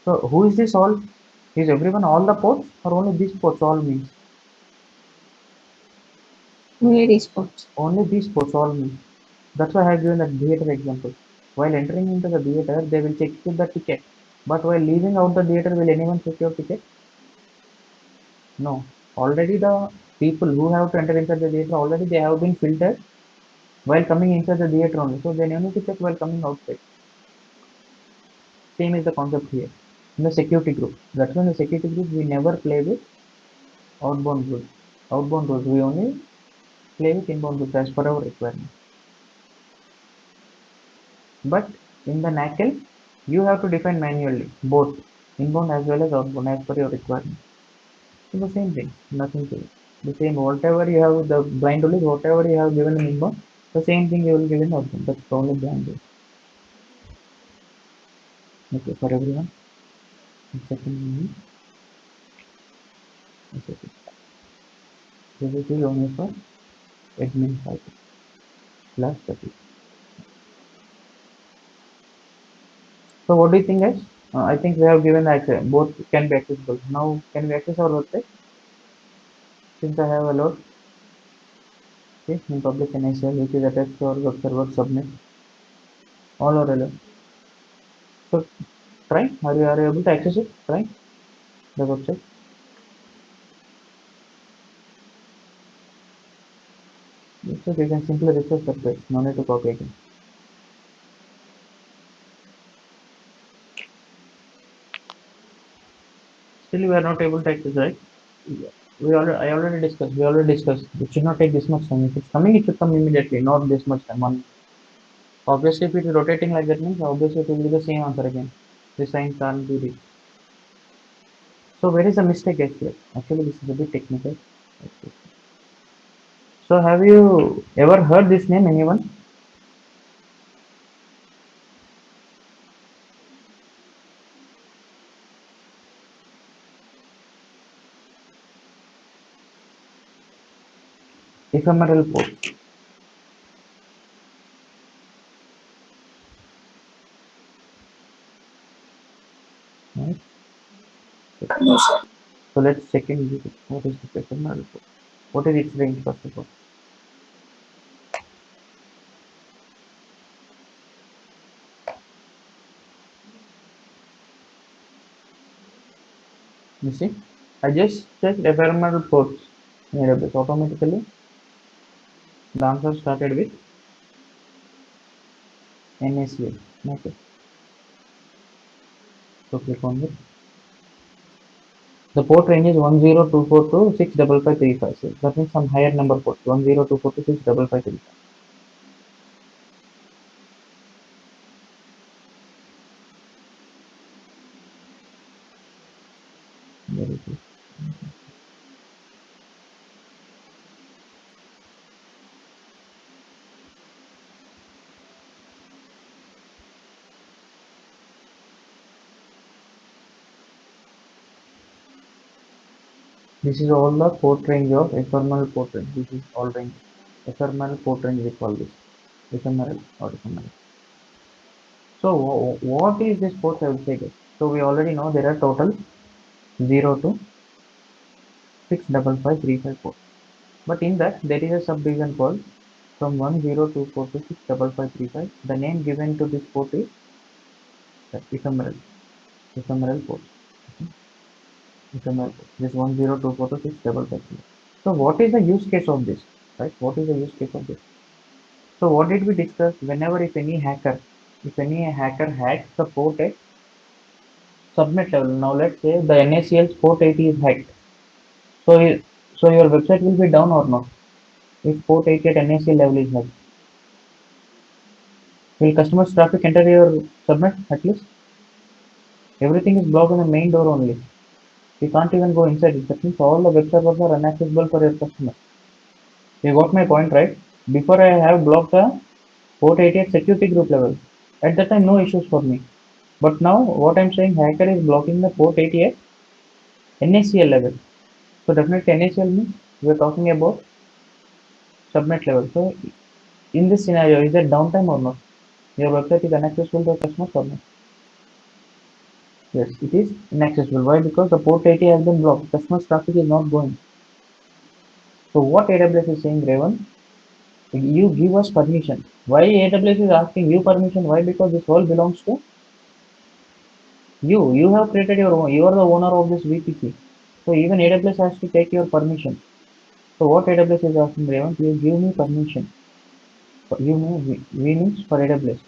C: So who is this all? Is everyone all the ports or only these ports all means?
D: Only sports.
C: Only these ports all means. That's why I have given that theater example. While entering into the theater, they will check the ticket. But while leaving out the theater, will anyone check your ticket? No. Already the people who have to enter inside the theater, already they have been filtered while coming inside the theater only. So they no need to check while coming outside. Same is the concept here. In the security group. That's why in the security group we never play with outbound rules. Outbound rules. We only play with inbound rules as per our requirement. But in the NACL, you have to define manually both inbound as well as outbound as per your requirement. So the same thing, nothing to it. The same whatever you have the blind rule is whatever you have given in inbound, the same thing you will give in outbound. That's the only blind rule. Okay, for everyone. Second, this is only for admin side. last 30. So what do you think, guys? I think we have given access. Both can be accessible. Now, can we access our website? Since I have allowed, okay, in public NACL, which is attached to our web server, submit all are relevant. So try. Are you able to access it? Try the website. Yes, okay, you can simply refresh the page. No need to copy again. Still, we are not able to access, right? Yeah. I already discussed. We already discussed. It should not take this much time. If it's coming, it should come immediately, not this much time. Obviously, if it is rotating like that means obviously it will be the same answer again. This sign can't be reached. So where is the mistake actually? Actually, this is a bit technical. So have you ever heard this name? Anyone? Ephemeral port. Right?
F: No, sir.
C: So let's check in with what is the ephemeral port. What is its range first of all? You see, I just checked ephemeral ports in AWS. Automatically, the answer started with NACL. Okay. So click on it. The port range is 10242 to 65535. So that means some higher number port 10242 to 65535. Very good. This is all the port range of ephemeral port range. This is all range. Ephemeral port range we call this. Ephemeral or ephemeral. So what is this port I will say guys? So we already know there are total 0 to 65535 ports. But in that there is a subdivision called from 1024 to 65535. The name given to this port is ephemeral. Ephemeral port. Ephemeral port. This 1024 to 65535. So what is the use case of this? Right? What is the use case of this? So what did we discuss? Whenever if any hacker hacks the port at subnet level. Now let's say the NACL's port 80 is hacked. So so your website will be down or not? If port 80 at NACL level is hacked, will customers traffic enter your subnet at least? Everything is blocked on the main door only. You can't even go inside it. That means all the web servers are inaccessible for your customer. You got my point, right? Before I have blocked the port 80 at security group level. At that time, no issues for me. But now, what I'm saying, hacker is blocking the port 80 at NACL level. So definitely NACL means we're talking about subnet level. So in this scenario, is it downtime or not? Your website is inaccessible to customers or not? Yes, it is inaccessible. Why? Because the port 80 has been blocked. Customer's traffic is not going. So what AWS is saying, Raven, you give us permission. Why AWS is asking you permission? Why? Because this all belongs to you. You have created your own. You are the owner of this VPC. So even AWS has to take your permission. So what AWS is asking, Raven, you give me permission. You know, we means for AWS.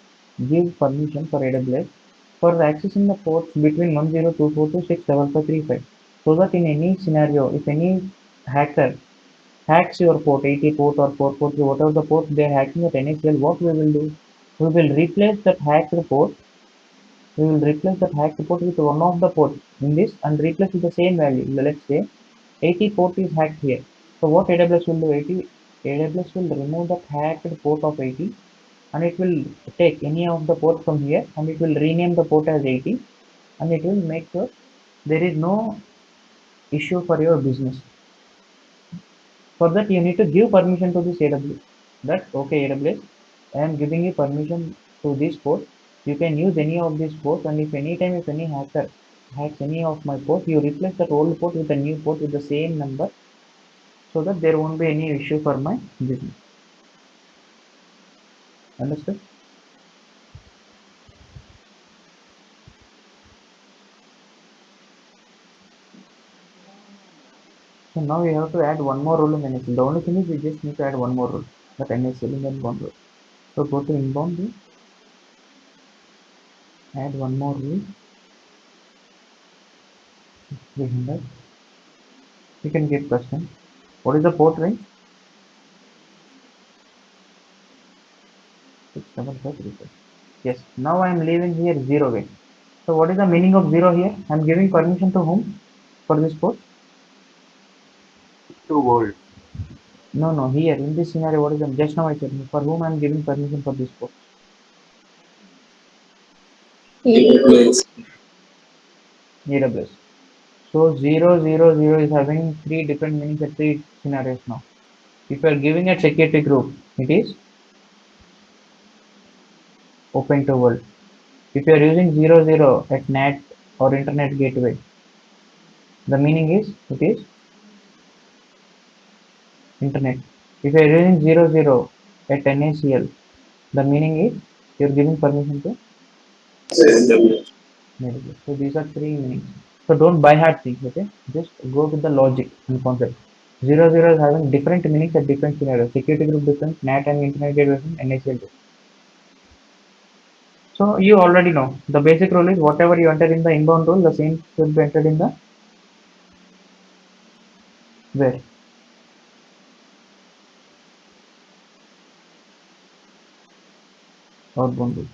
C: Give permission for AWS for accessing the ports between 1024 to 65535. So that in any scenario, if any hacker hacks your port 80 port or 443, whatever the port they are hacking at NACL, what we will do? We will replace that hacked port. We will replace that hacked port with one of the ports in this and replace with the same value. Let's say 80 port is hacked here. So what AWS will do? AWS will remove the hacked port of 80 and it will take any of the port from here and it will rename the port as 80 and it will make sure there is no issue for your business. For that you need to give permission to this AWS. That's okay AWS. I am giving you permission to this port. You can use any of these ports, and if anytime if any hacker hacks any of my port, you replace that old port with a new port with the same number, so that there won't be any issue for my business. Understood? So now we have to add one more rule in NSL. The only thing is we just need to add one more rule, that NSL in the inbound rule. So go to inbound rule, add one more rule, 300. You can give custom. What is the port range? 67535. Yes. Now I am leaving here 0 way. So what is the meaning of 0 here? I am giving permission to whom for this port?
E: To world.
C: No, no. Here in this scenario, what is the just now I said for whom I am giving permission for this port?
F: AWS.
C: AWS. So 000 is having three different meanings at three scenarios now. If you are giving a security group, it is open to world. If you are using 00 at NAT or internet gateway, the meaning is it is internet. If you are using 00 at NACL, the meaning is you are giving permission to
F: AWS.
C: AWS. So these are three meanings. So don't buy hard things, okay? Just go with the logic and concept. 00 is having different meanings at different scenarios. Security group different, NAT and internet gateway different, NACL different. So you already know the basic rule is whatever you enter in the inbound rule, the same should be entered in the where outbound rule.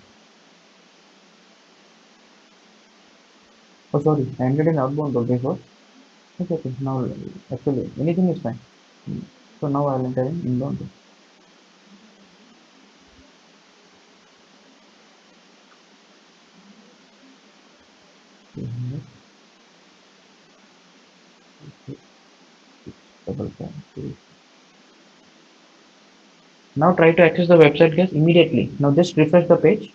C: Oh sorry, I entered in outbound rule before. It's okay. Now actually anything is fine. So now I'll enter in inbound rule. Now try to access the website guys immediately. Now just refresh the page.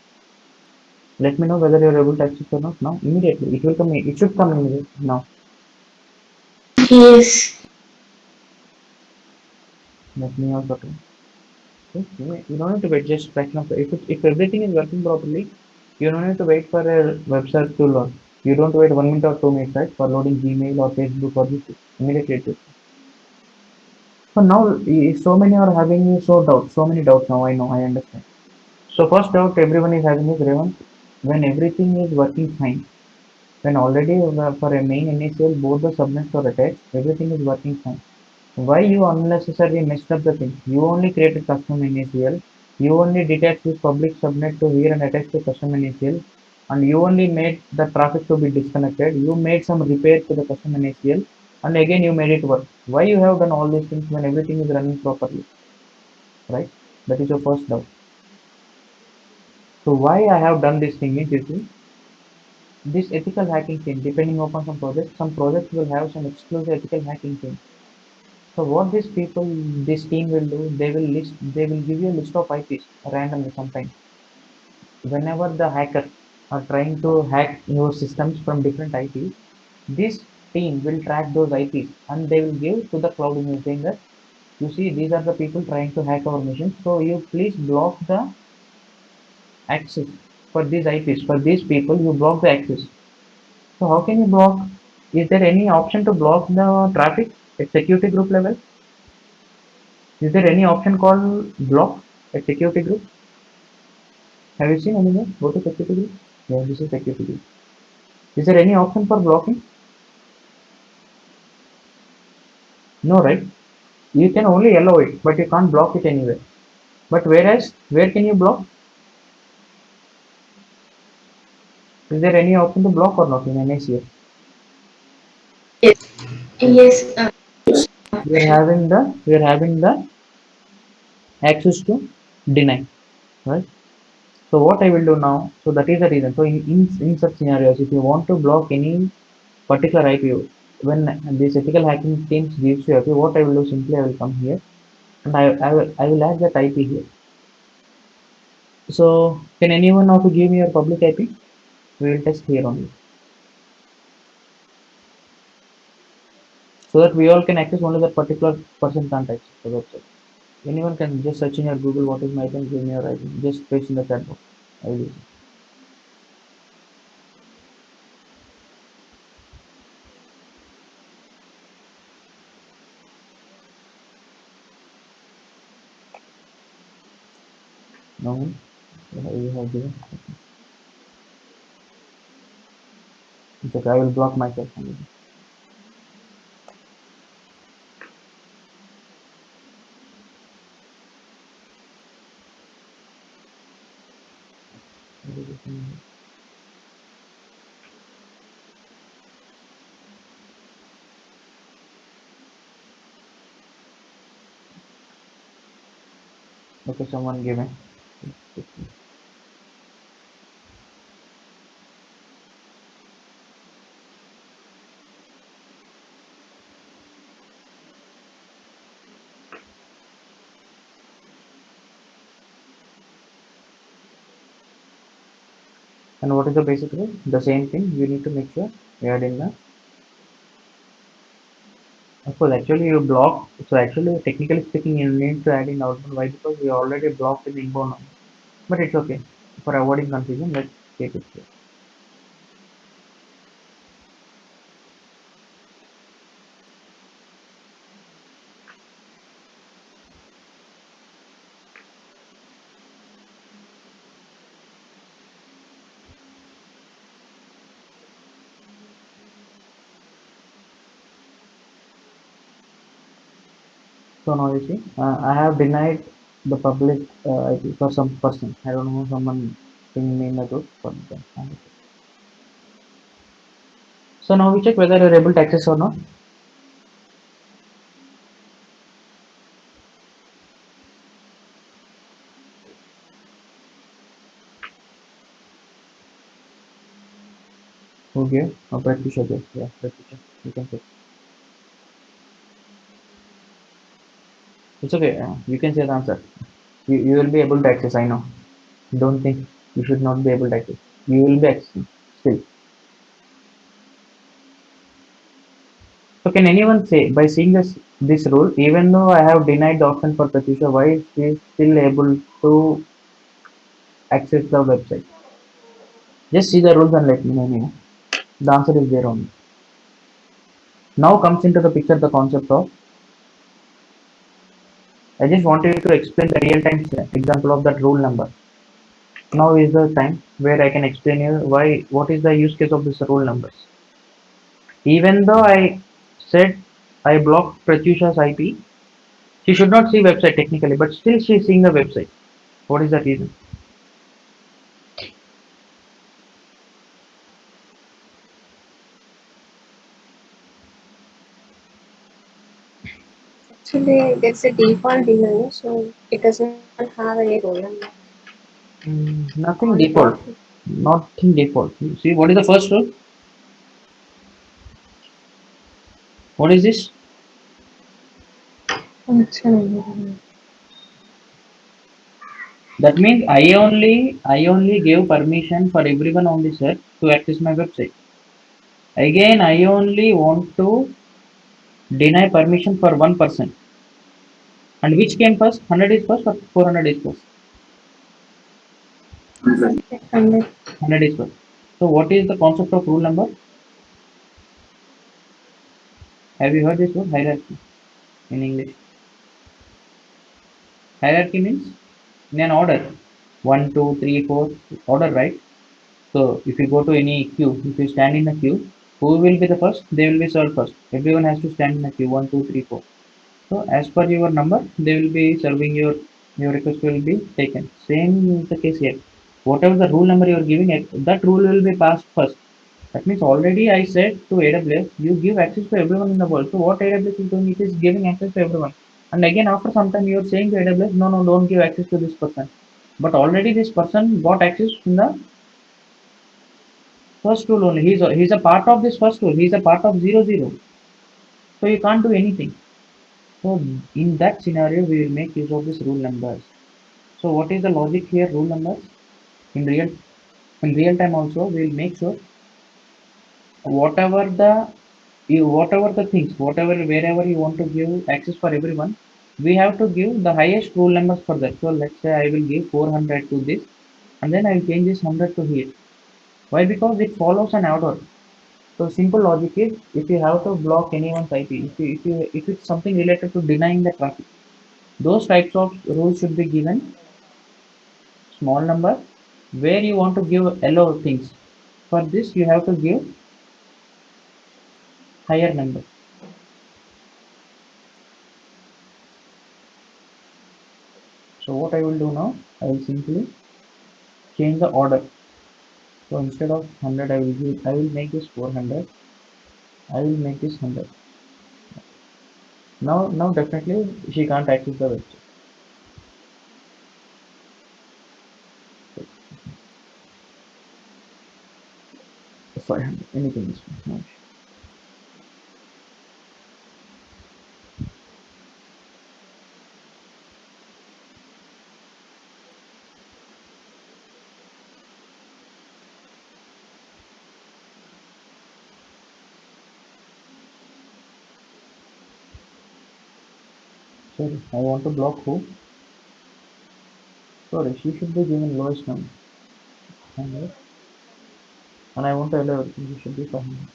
C: Let me know whether you are able to access or not. Now immediately it will come. It should come immediately now.
B: Yes.
C: Let me also try. Okay. You don't need to wait just fraction of if everything is working properly, you don't need to wait for a website to load. You don't wait 1 minute or 2 minutes right for loading Gmail or Facebook or YouTube. Immediately it will. So now so many are having so many doubts now. I know I understand. So first doubt everyone is having is Revan, when everything is working fine, when already for a main initial both the subnets are attached, everything is working fine. Why you unnecessarily messed up the thing? You only created custom initial, you only detached this public subnet to here and attached to custom initial, and you only made the traffic to be disconnected. You made some repair to the custom initial, and again you made it work. Why you have done all these things when everything is running properly? Right? That is your first doubt. So why I have done this thing is you see, this ethical hacking thing, depending upon some projects will have some exclusive ethical hacking thing. So what these people, this team will do, they will give you a list of IPs randomly sometimes. Whenever the hacker are trying to hack your systems from different IPs, this team will track those IPs and they will give to the cloud engineer saying that you see these are the people trying to hack our machines. So you please block the access for these IPs. For these people, you block the access. So how can you block? Is there any option to block the traffic at security group level? Is there any option called block at security group? Have you seen anywhere? Go to security group. Yeah, this is security group. Is there any option for blocking? No, right? You can only allow it, but you can't block it anywhere. But whereas, where can you block? Is there any option to block or not in NACS?
B: Yes. Yes.
C: We are having the access to deny, right? So what I will do now, so that is the reason. So in such scenarios, if you want to block any particular IP, when this ethical hacking teams gives you IP, what I will do simply I will come here and I will add that IP here. So can anyone of you give me your public IP? We will test here only. So that we all can access only that particular person can't access the website. Anyone can just search in your Google what is my IP, give me your IP. Just paste in the chat box. I will use it. No, you have given. It's okay, I will block myself. Okay, someone give me. And what is the basic rule? The same thing. You need to make sure you add in the. Of course, actually you block. So actually, technically speaking, you need to add in outbound. Why? Because we already blocked in inbound. But it's okay. For avoiding confusion, let's take it here. So now you see, I have denied the public IP for some person. I don't know, someone pinged me in the group. For them. So now we check whether you're able to access or not. Who gave? Oh, Pratyusha gave. Yeah, Pratyusha. You can check. It's okay. You can say the answer. You will be able to access. I know. Don't think you should not be able to access. You will be accessing still. So can anyone say by seeing this rule, even though I have denied the option for Pratyusha, why is she still able to access the website? Just see the rules and let me know. The answer is there only. Now comes into the picture the concept of. I just wanted to explain the real-time example of that rule number. Now is the time where I can explain you why. What is the use case of this rule numbers? Even though I said I blocked Pratyusha's IP, she should not see website technically, but still she is seeing the website. What is the reason?
D: Actually, there's a default denial, so it doesn't have any role number
C: Nothing
D: on
C: default.
D: top.
C: Nothing default. You see, what is the first rule? What is this?
D: Function.
C: That means I only gave permission for everyone on the set to access my website. Again, I only want to deny permission for one person. And which came first? 100 is first or 400 is first?
D: 100.
C: 100 is first. So what is the concept of rule number? Have you heard this word? Hierarchy in English. Hierarchy means in an order. 1, 2, 3, 4 order, right? So if you go to any queue, if you stand in a queue, who will be the first? They will be served first. Everyone has to stand in a queue. 1, 2, 3, 4. So as per your number, they will be serving your request will be taken. Same is the case here. Whatever the rule number you are giving, that rule will be passed first. That means already I said to AWS, you give access to everyone in the world. So what AWS is doing, it is giving access to everyone. And again, after some time, you are saying to AWS, no, no, don't give access to this person. But already this person got access in the first rule only. He's a part of this first rule. He's a part of 0, 0. So you can't do anything. So in that scenario, we will make use of this rule numbers. So what is the logic here? Rule numbers in real time also we will make sure whatever the things, whatever wherever you want to give access for everyone, we have to give the highest rule numbers for that. So let's say I will give 400 to this, and then I will change this 100 to here. Why? Because it follows an order. So simple logic is, if you have to block anyone's IP, if it's something related to denying the traffic, those types of rules should be given small number. Where you want to give allow things, for this you have to give higher number. So what I will do now, I will simply change the order. So instead of 100, I will make this 400. I will make this 100. Now definitely she can't access the website. 500, anything is fine. No issue. Sorry, I want to block who? Sorry, she should be given lowest number. 100. And I want to allow everything. She should be 500.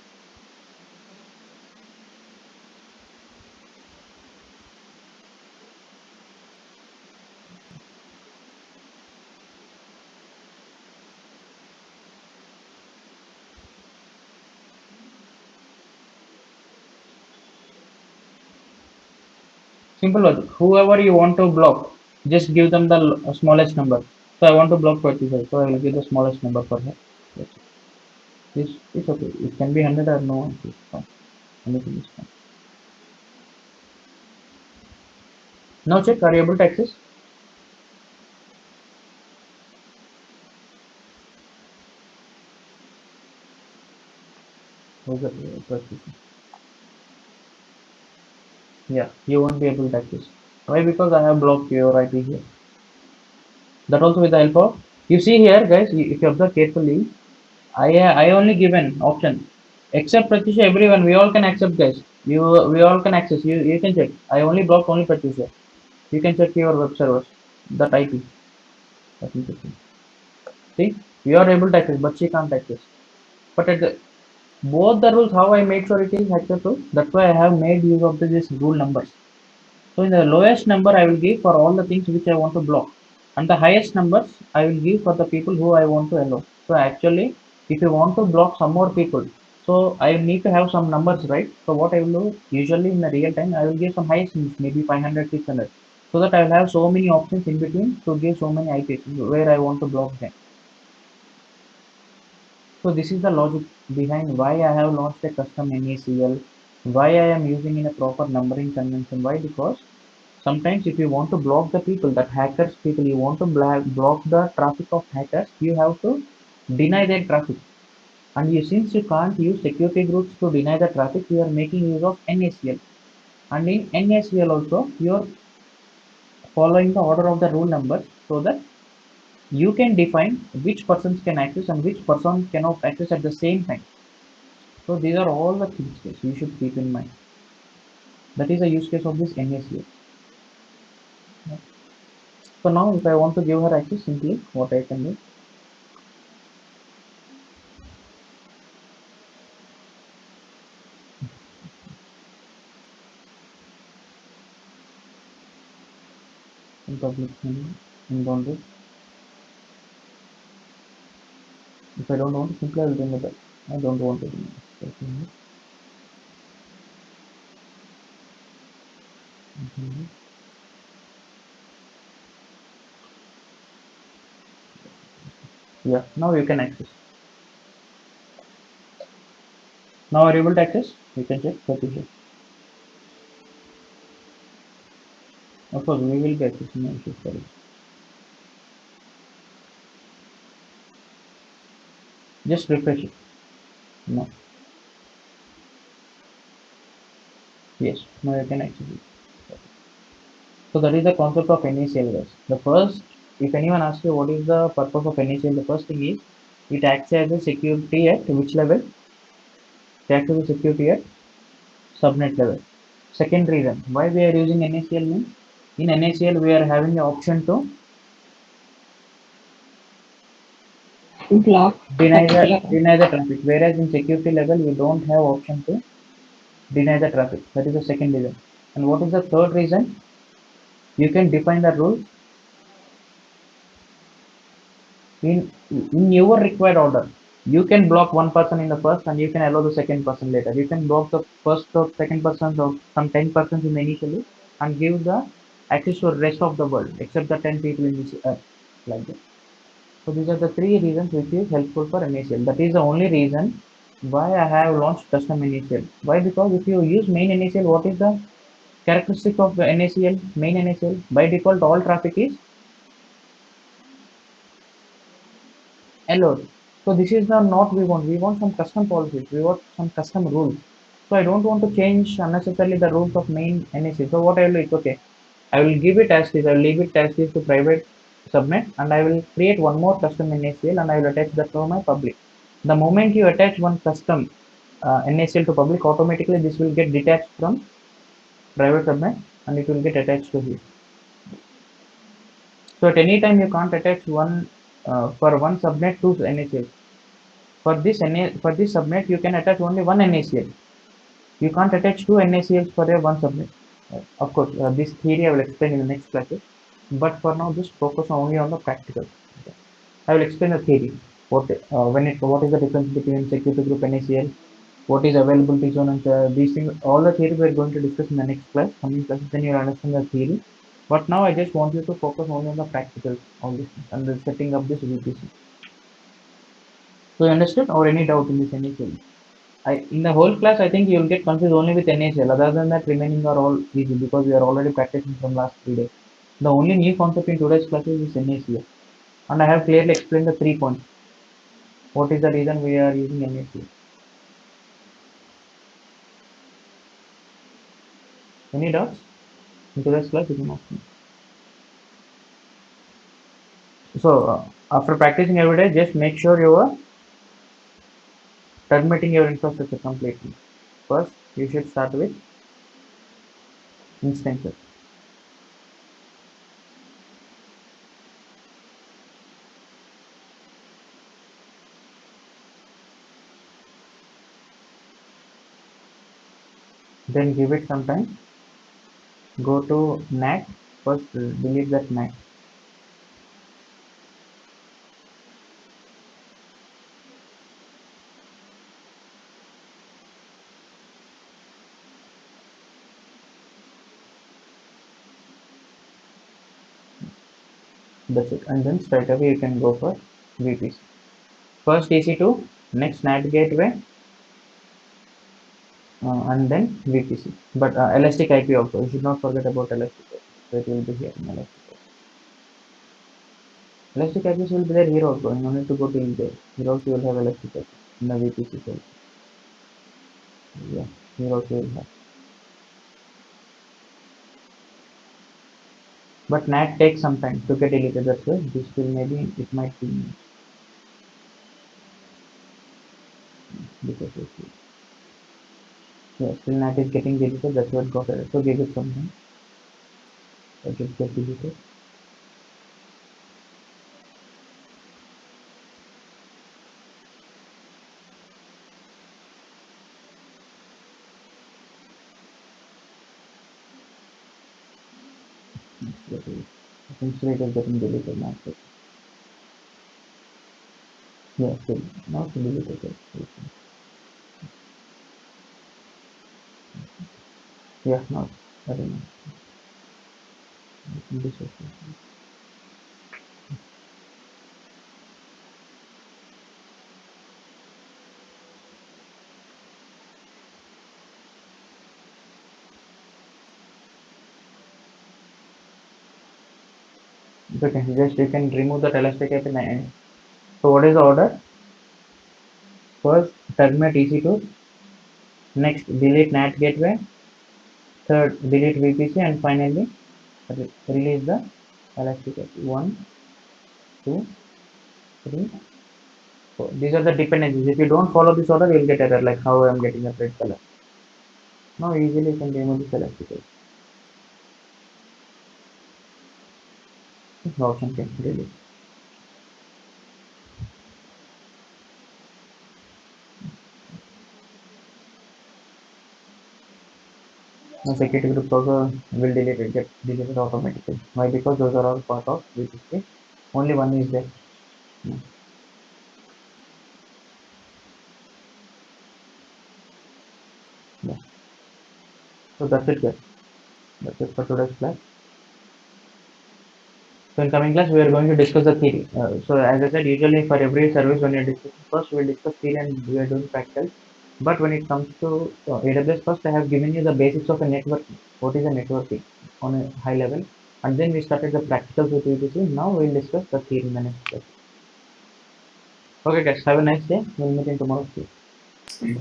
C: Simple logic. Whoever you want to block, just give them the smallest number. So I want to block 25. So I will give the smallest number for her. That's it. It's okay. It can be 100 or no. It's fine. Anything is fine. Now check. Are you able to access? Okay. Yeah, you won't be able to access. Why? Because I have blocked your IP here. That also with the help of, you see here, guys. If you observe carefully, I only given option except Pratyusha. Everyone, we all can accept, guys. We all can access. You can check. I only blocked only Pratyusha. You can check your web servers. That IP. Let me check. See, you are able to access, but she can't access. But at the both the rules, how I made sure it is acceptable. That's why I have made use of this rule numbers. So in the lowest number I will give for all the things which I want to block, and the highest numbers I will give for the people who I want to allow. So actually, if you want to block some more people, so I need to have some numbers, right? So what I will do, usually in the real time, I will give some highest numbers, maybe 500, 600, so that I will have so many options in between to give so many IPs where I want to block them. So this is the logic behind why I have launched a custom NACL, why I am using in a proper numbering convention. Why? Because sometimes if you want to block the people, that hackers people, you want to block the traffic of hackers, you have to deny their traffic. And since you can't use security groups to deny the traffic, you are making use of NACL. And in NACL also, you are following the order of the rule numbers so that you can define which persons can access and which person cannot access at the same time. So these are all the things that you should keep in mind. That is a use case of this NACL. So now if I want to give her access, simply what I can do, in public in boundary. If I don't want, simply I will remove that. I don't want to remove it. Yeah, now you can access. Now are you able to access? You can check partition. Of course, we will get access. No issues for it. Just refresh it. No. Yes, now you can access it. So that is the concept of NACL, guys. The first if anyone asks you what is the purpose of NACL, the first thing is it acts as a security at which level? It acts as a security at subnet level. Second reason why we are using NACL means in NACL we are having the option to
B: Block particular.
C: deny the traffic, whereas in security level we don't have option to deny the traffic. That is the second reason. And what is the third reason? You can define the rules in your required order. You can block one person in the first and you can allow the second person later. You can block the first or second person or some 10 persons in initially and give the access to the rest of the world except the 10 people in this like that. So these are the three reasons which is helpful for NACL. That is the only reason why I have launched custom NACL. Why? Because if you use main NACL, what is the characteristic of the NACL? Main NACL by default all traffic is allowed. So this is the not we want. We want some custom policies. We want some custom rules. So I don't want to change unnecessarily the rules of main NACL. So what I will do is okay. I will give it as is. I will leave it as is to private subnet, and I will create one more custom NACL and I will attach that to my public. The moment you attach one custom NACL to public, automatically this will get detached from private subnet and it will get attached to here. So at any time you can't attach one for one subnet to NACL. For this subnet you can attach only one NACL. You can't attach two NACLs for a one subnet. Of course, this theory I will explain in the next classes. But for now, just focus only on the practical. Okay. I will explain the theory. What is the difference between security group NACL? What is availability zone and these things? All the theory we are going to discuss in the next class. Coming classes, then you will understand the theory. But now I just want you to focus only on the practical, all these things, and the setting up this VPC. So you understood or any doubt in this NACL? In the whole class, I think you will get confused only with NACL. Other than that, remaining are all easy because we are already practicing from last 3 days. The only new concept in today's class is NACL. And I have clearly explained the 3 points. What is the reason we are using NACL? Any doubts? In today's class, you can ask me. So, after practicing every day, just make sure you are terminating your infrastructure completely. First, you should start with instances. Then give it some time. Go to NAT. First, delete that NAT. That's it. And then straight away you can go for VPC. First EC2, next NAT gateway, and then VPC. But elastic IP also. You should not forget about elastic IP. So it will be here in elastic IP. Elastic IPs will be there here also. You don't need to go to in there. Here also you will have elastic IP in the VPC cell. Yeah, here also you will have. But NAT takes some time to get deleted. That's why this will maybe it might be because yeah, still NAT is getting deleted. That's what got it. So give it some time. Let it get deleted. Essentially it is getting deleted now. Yeah, still not deleted. Yeah, not. I don't know. This is okay. Just you can remove that elastic at the end. So what is the order? First terminate EC2, next delete NAT gateway, third delete VPC, and finally release the elastic IP. 1, 2, 3, 4. These are the dependencies. If you don't follow this order, you will get error like how I am getting a red color. Now easily you can remove this elasticity. This option can delete. Now security group also will get deleted automatically. Why? Because those are all part of VPC. Only one is there. Yeah. So that's it, guys. That's it for today's class. So in coming class, we are going to discuss the theory. So as I said, usually for every service when you're discussing, first we will discuss theory and we are doing practical. But when it comes to AWS, first I have given you the basics of a networking. What is a networking on a high level? And then we started the practicals with VPC. Now we will discuss the theory in the next class. Okay guys, have a nice day. We'll meet in tomorrow's class.